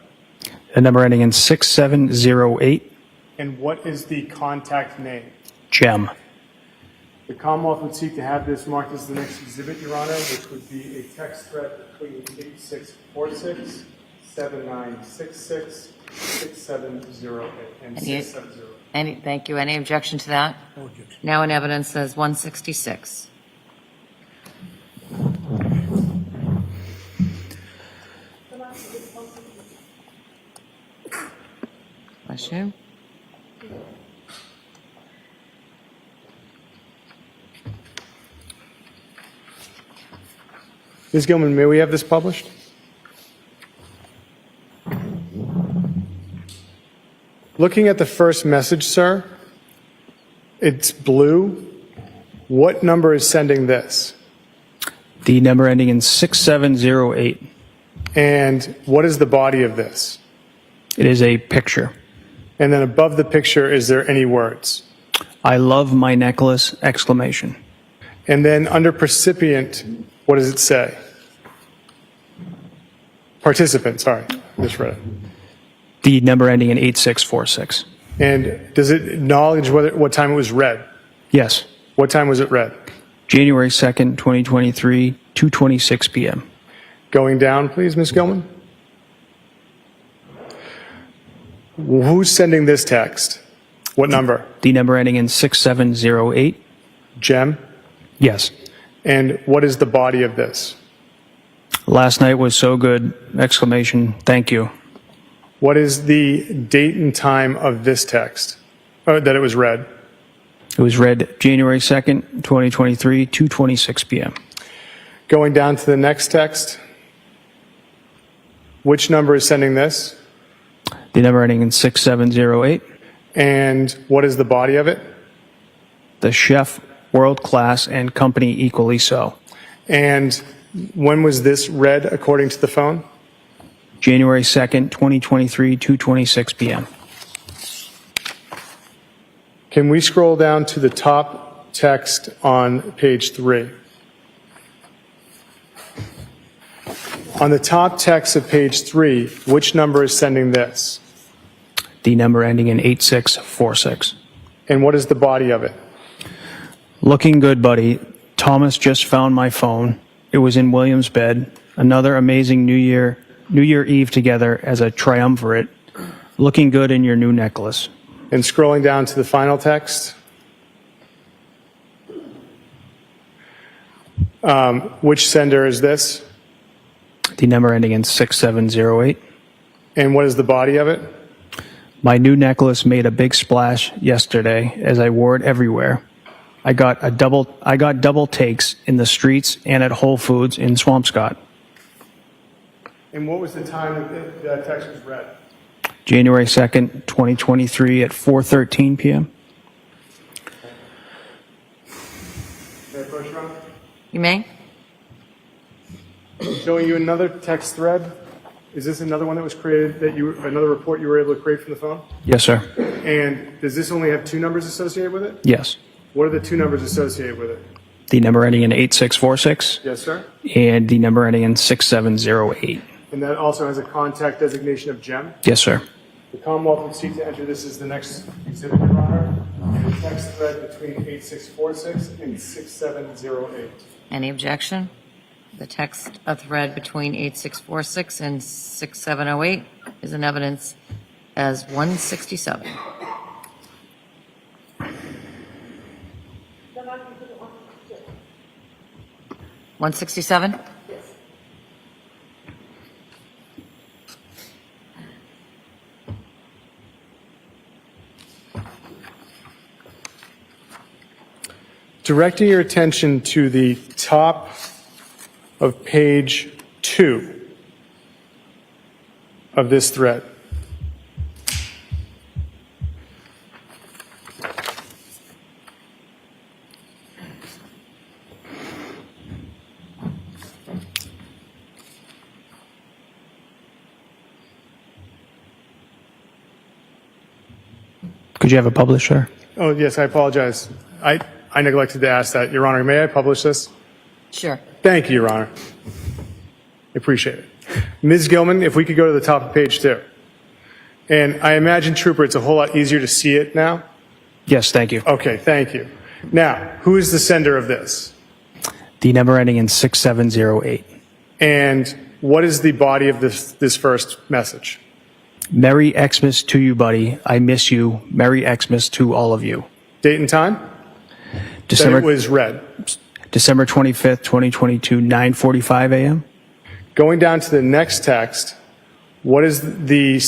A number ending in 6708. And what is the contact name? Gem. The Commonwealth would seek to have this marked as the next exhibit, Your Honor, which would be a text thread between 8646, 7966, 6708, and 670. Thank you. Any objection to that? Now in evidence says 166. Bless you. Ms. Gilman, may we have this published? Looking at the first message, sir, it's blue. What number is sending this? The number ending in 6708. And what is the body of this? It is a picture. And then above the picture, is there any words? I love my necklace! Exclamation. And then under recipient, what does it say? Participant, sorry, misread it. The number ending in 8646. And does it acknowledge what time it was read? Yes. What time was it read? January 2nd, 2023, 2:26 p.m. Going down, please, Ms. Gilman. Who's sending this text? What number? The number ending in 6708. Jem? Yes. And what is the body of this? Last night was so good! Exclamation. Thank you. What is the date and time of this text that it was read? It was read January 2nd, 2023, 2:26 p.m. Going down to the next text. Which number is sending this? The number ending in 6708. And what is the body of it? The chef, world class, and company equally so. And when was this read according to the phone? January 2nd, 2023, 2:26 p.m. Can we scroll down to the top text on page 3? On the top text of page 3, which number is sending this? The number ending in 8646. And what is the body of it? Looking good, buddy. Thomas just found my phone. It was in William's bed. Another amazing New Year Eve together as a triumvirate. Looking good in your new necklace. And scrolling down to the final text, which sender is this? The number ending in 6708. And what is the body of it? My new necklace made a big splash yesterday as I wore it everywhere. I got double takes in the streets and at Whole Foods in Swampscott. And what was the time that text was read? January 2nd, 2023 at 4:13 p.m. May I approach, Your Honor? You may? Showing you another text thread. Is this another one that was created, another report you were able to create from the phone? Yes, sir. And does this only have 2 numbers associated with it? Yes. What are the 2 numbers associated with it? The number ending in 8646 Yes, sir. and the number ending in 6708. And that also has a contact designation of Jem. Yes, sir. The Commonwealth would seek to enter this as the next exhibit, Your Honor, in the text thread between 8646 and 6708. Any objection? The text of thread between 8646 and 6708 is in evidence as 167. Then I can put it on. 167? Directing your attention to the top of page 2 of this thread. Could you have it published, sir? Oh, yes, I apologize. I neglected to ask that. Your Honor, may I publish this? Sure. Thank you, Your Honor. I appreciate it. Ms. Gilman, if we could go to the top of page 2. And I imagine, Trooper, it's a whole lot easier to see it now. Yes, thank you. Okay, thank you. Now, who is the sender of this? The number ending in 6708. And what is the body of this first message? Merry Xmas to you, buddy. I miss you. Merry Xmas to all of you. Date and time? That it was read. December 25th, 2022, 9:45 a.m. Going down to the next text, who's the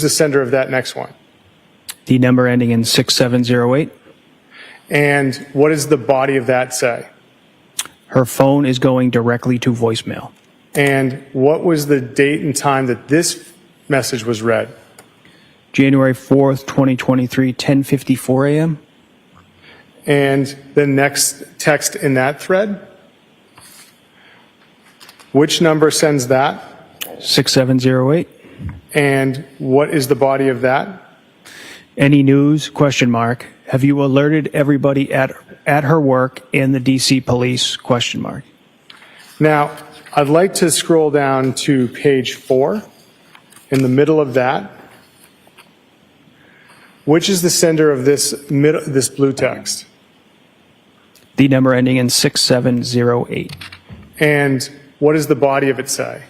sender of that next one? The number ending in 6708. And what does the body of that say? Her phone is going directly to voicemail. And what was the date and time that this message was read? January 4th, 2023, 10:54 a.m. And the next text in that thread? Which number sends that? 6708. And what is the body of that? Any news? Question mark. Have you alerted everybody at her work and the DC police? Question mark. Now, I'd like to scroll down to page 4. In the middle of that, which is the sender of this blue text? The number ending in 6708. And what does the body of it say?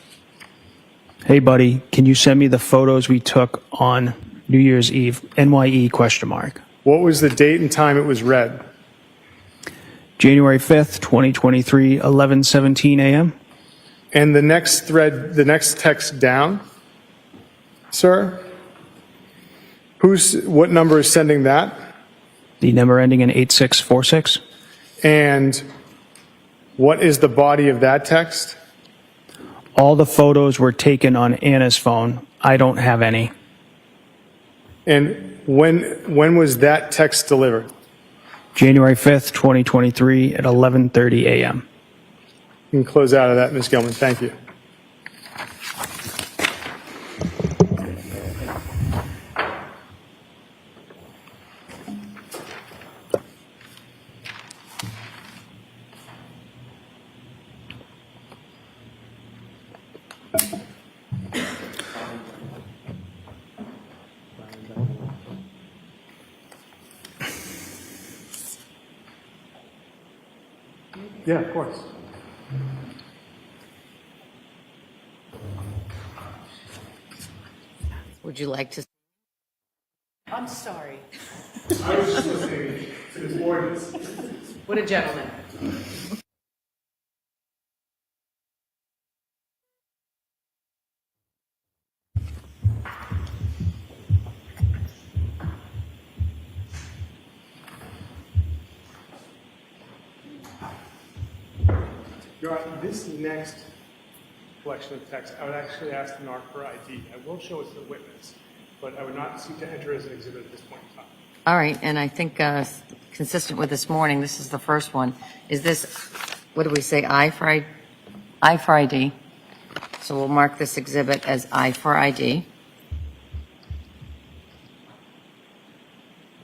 Hey, buddy, can you send me the photos we took on New Year's Eve? NYE? Question mark. What was the date and time it was read? January 5th, 2023, 11:17 a.m. And the next thread, the next text down, sir? What number is sending that? The number ending in 8646. And what is the body of that text? All the photos were taken on Anna's phone. I don't have any. And when was that text delivered? January 5th, 2023 at 11:30 a.m. You can close out of that, Ms. Gilman. Thank you. Yeah, of course. Would you like to? I'm sorry. I was just listening to this ordinance. What a gentleman. Your Honor, this next collection of text, I would actually ask the NARC for ID. I will show it to the witness, but I would not seek to enter as an exhibit at this point in time. All right, and I think consistent with this morning, this is the first one. Is this, what do we say, I for ID? So we'll mark this exhibit as I for ID.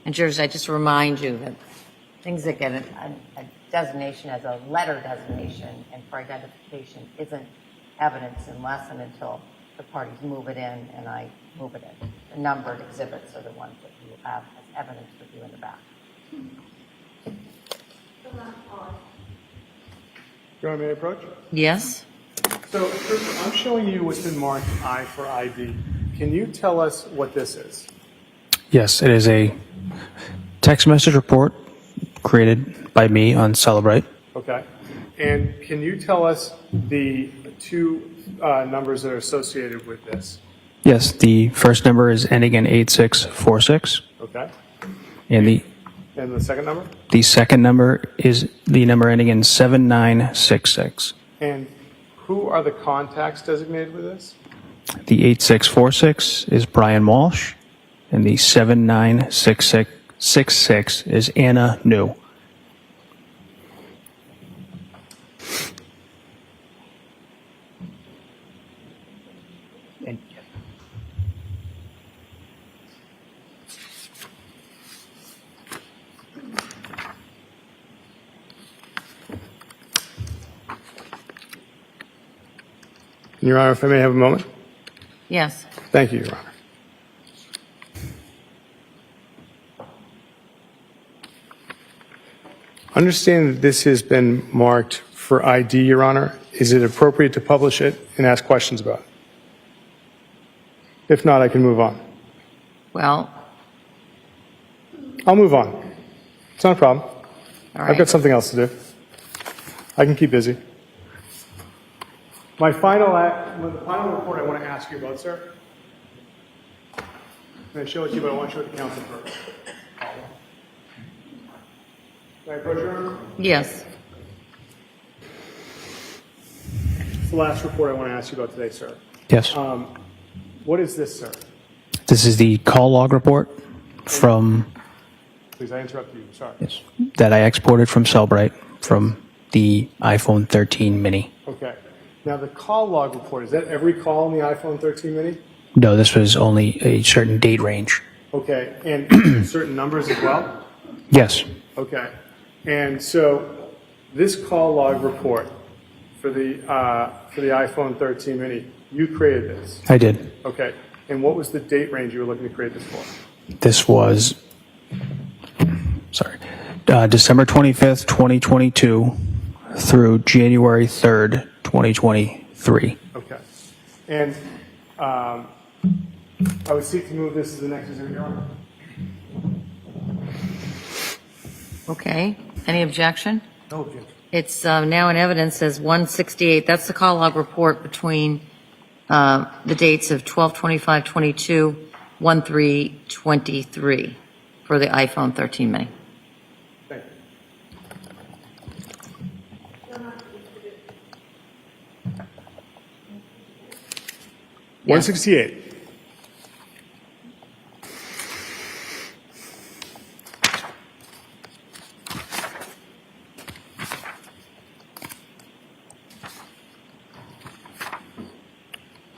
And jurors, I just remind you that things that get a designation as a letter designation and for identification isn't evidence unless and until the parties move it in and I move it in. The numbered exhibits are the ones that you will have as evidence with you in the back. You want me to approach? Yes? So, first, I'm showing you what's been marked I for ID. Can you tell us what this is? Yes, it is a text message report created by me on Celebrate. Okay. And can you tell us the two numbers that are associated with this? Yes, the first number is ending in 8646, Okay. and And the second number? the second number is the number ending in 7966. And who are the contacts designated with this? The 8646 is Brian Walsh, and the 7966 is Anna New. Your Honor, if I may have a moment? Yes. Thank you, Your Honor. Understand that this has been marked for ID, Your Honor. Is it appropriate to publish it and ask questions about it? If not, I can move on. Well, I'll move on. It's not a problem. all I've right. got something else to do. I can keep busy. The final report I want to ask you about, sir. I'm going to show it to you, but I want to show it to counsel first. Can I approach your Honor? Yes. It's the last report I want to ask you about today, sir. Yes. What is this, sir? This is the call log report from Please, I interrupted you. Sorry. yes, that I exported from Celebrate from the iPhone 13 mini. Okay. Now, the call log report, is that every call on the iPhone 13 mini? No, this was only a certain date range. Okay. And certain numbers as well? Yes. Okay. And so this call log report for the iPhone 13 mini, you created this? I did. Okay. And what was the date range you were looking to create this for? This was, December 25th, 2022 through January 3rd, 2023. Okay. And I would seek to move this to the next exhibit, Your Honor. Okay. Any objection? No objection. It's now in evidence as 168. That's the call log report between the dates of 12/25/22, 1/3/23 for the iPhone 13 mini. Thank you. Yeah. 168.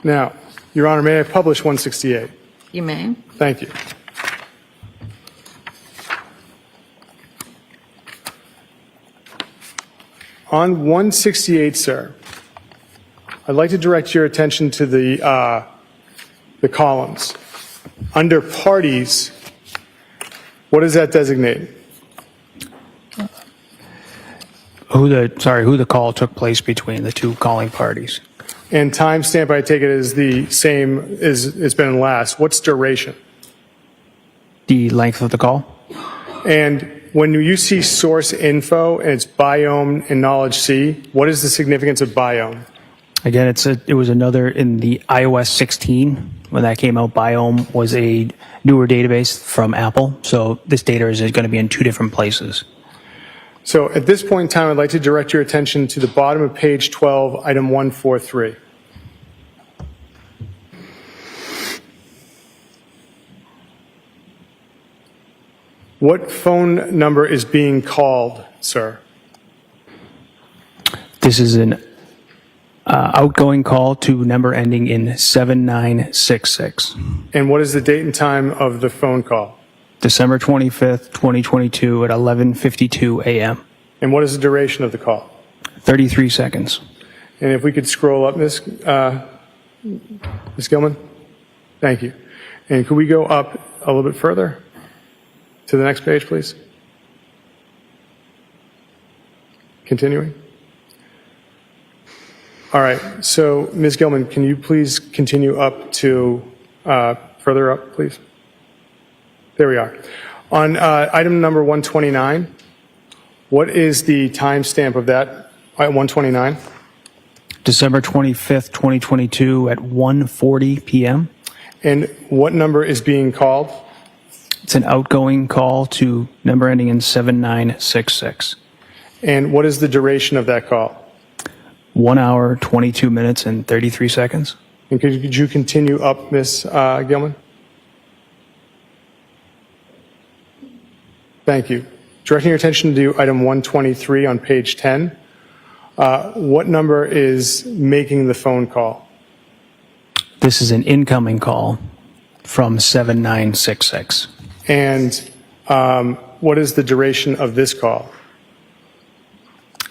Now, Your Honor, may I publish 168? You may. Thank you. On 168, sir, I'd like to direct your attention to the columns. Under parties, what does that designate? Who the call took place between the two calling parties. And timestamp, I take it, is the same as it's been last. What's duration? The length of the call. And when you see source info and it's biome and knowledge C, what is the significance of biome? Again, it was another in the iOS 16 when that came out. Biome was a newer database from Apple, so this data is going to be in two different places. So at this point in time, I'd like to direct your attention to the bottom of page 12, item 143. What phone number is being called, sir? This is an outgoing call to number ending in 7966. And what is the date and time of the phone call? December 25th, 2022 at 11:52 a.m. And what is the duration of the call? 33 seconds. And if we could scroll up, Ms. Gilman? Thank you. And could we go up a little bit further to the next page, please? Continuing. All right. So, Ms. Gilman, can you please continue up to further up, please? There we are. On item number 129, what is the timestamp of that? 129? December 25th, 2022 at 1:40 p.m. And what number is being called? It's an outgoing call to number ending in 7966. And what is the duration of that call? 1 hour, 22 minutes, and 33 seconds. And could you continue up, Ms. Gilman? Thank you. Directing your attention to item 123 on page 10. What number is making the phone call? This is an incoming call from 7966. And what is the duration of this call?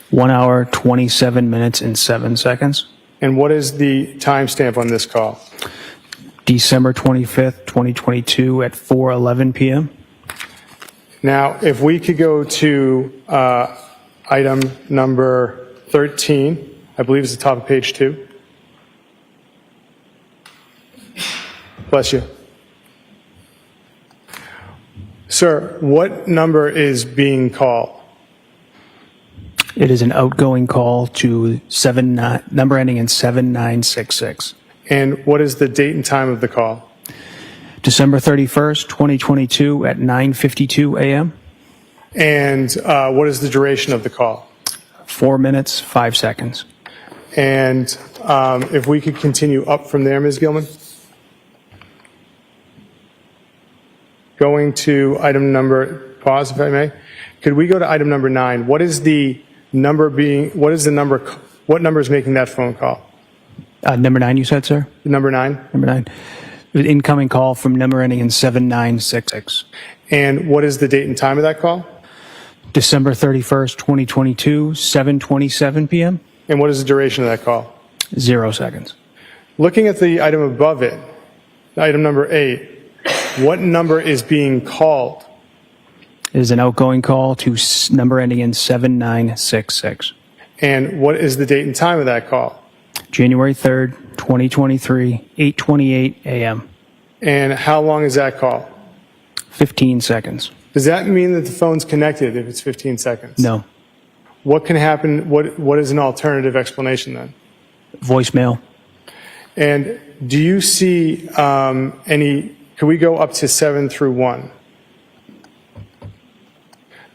1 hour, 27 minutes, and 7 seconds. And what is the timestamp on this call? December 25th, 2022 at 4:11 p.m. Now, if we could go to item number 13, I believe it's the top of page 2. Bless you. Sir, what number is being called? It is an outgoing call to number ending in 7966. And what is the date and time of the call? December 31st, 2022 at 9:52 a.m. And what is the duration of the call? 4 minutes, 5 seconds. And if we could continue up from there, Ms. Gilman? Going to item number, pause if I may. Could we go to item number 9? What is the number what number is making that phone call? Number 9, you said, sir? Number 9? Number 9. An incoming call from number ending in 7966. And what is the date and time of that call? December 31st, 2022, 7:27 p.m. And what is the duration of that call? 0 seconds. Looking at the item above it, item number 8, what number is being called? It is an outgoing call to number ending in 7966. And what is the date and time of that call? January 3rd, 2023, 8:28 a.m. And how long is that call? 15 seconds. Does that mean that the phone's connected if it's 15 seconds? No. What can happen? What is an alternative explanation then? Voicemail. And do you see can we go up to 7 through 1?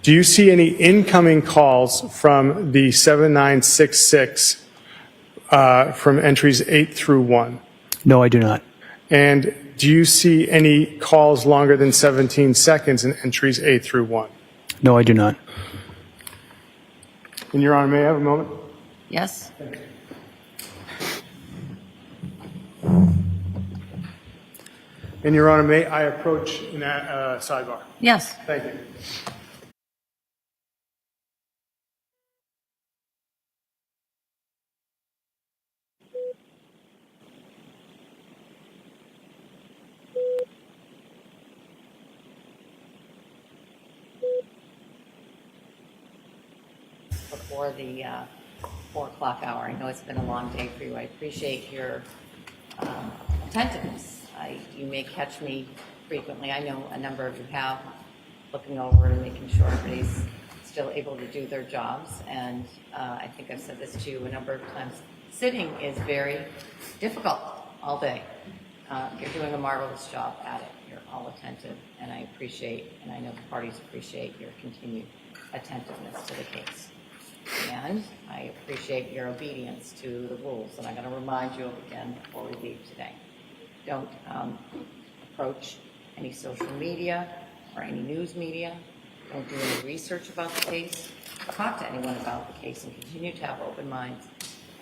Do you see any incoming calls from the 7966 from entries 8 through 1? No, I do not. And do you see any calls longer than 17 seconds in entries 8 through 1? No, I do not. And Your Honor, may I have a moment? Yes? And Your Honor, may I approach in that sidebar? Yes. Thank you. Before the 4 o'clock hour. I know it's been a long day for you. I appreciate your attentiveness. You may catch me frequently. I know a number of you have, looking over and making sure everybody's still able to do their jobs. And I think I've said this to you a number of times. Sitting is very difficult all day. You're doing a marvelous job at it. You're all attentive, and I appreciate, and I know the parties appreciate your continued attentiveness to the case. And I appreciate your obedience to the rules, and I'm going to remind you again before we leave today. Don't approach any social media or any news media. Don't do any research about the case. Talk to anyone about the case and continue to have open minds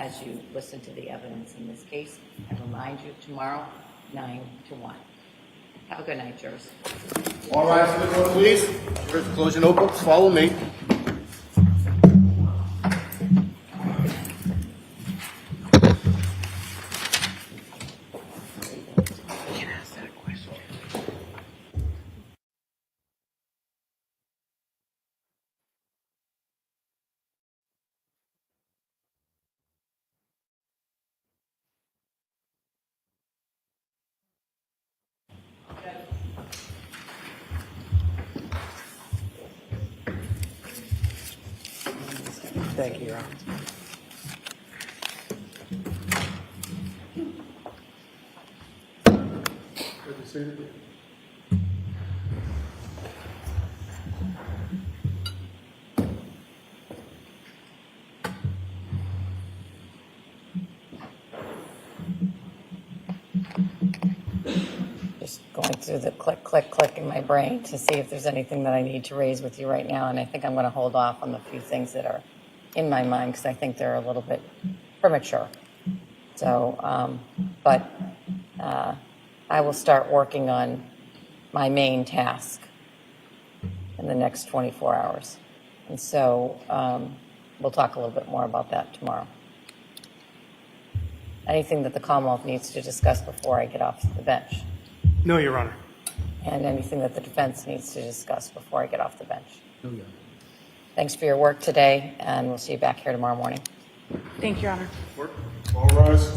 as you listen to the evidence in this case. And remind you tomorrow, 9 to 1. Have a good night, jurors. All rise for the court, please. Jurors, close your notebooks. Follow me. Thank you, Your Honor. Good to see you. Just going through the click, click, click in my brain to see if there's anything that I need to raise with you right now. And I think I'm going to hold off on the few things that are in my mind because I think they're a little bit premature. So, I will start working on my main task in the next 24 hours. And so we'll talk a little bit more about that tomorrow. Anything that the Commonwealth needs to discuss before I get off the bench? No, Your Honor. And anything that the defense needs to discuss before I get off the bench? No, Your Honor. Thanks for your work today, and we'll see you back here tomorrow morning. Thank you, Your Honor. All rise.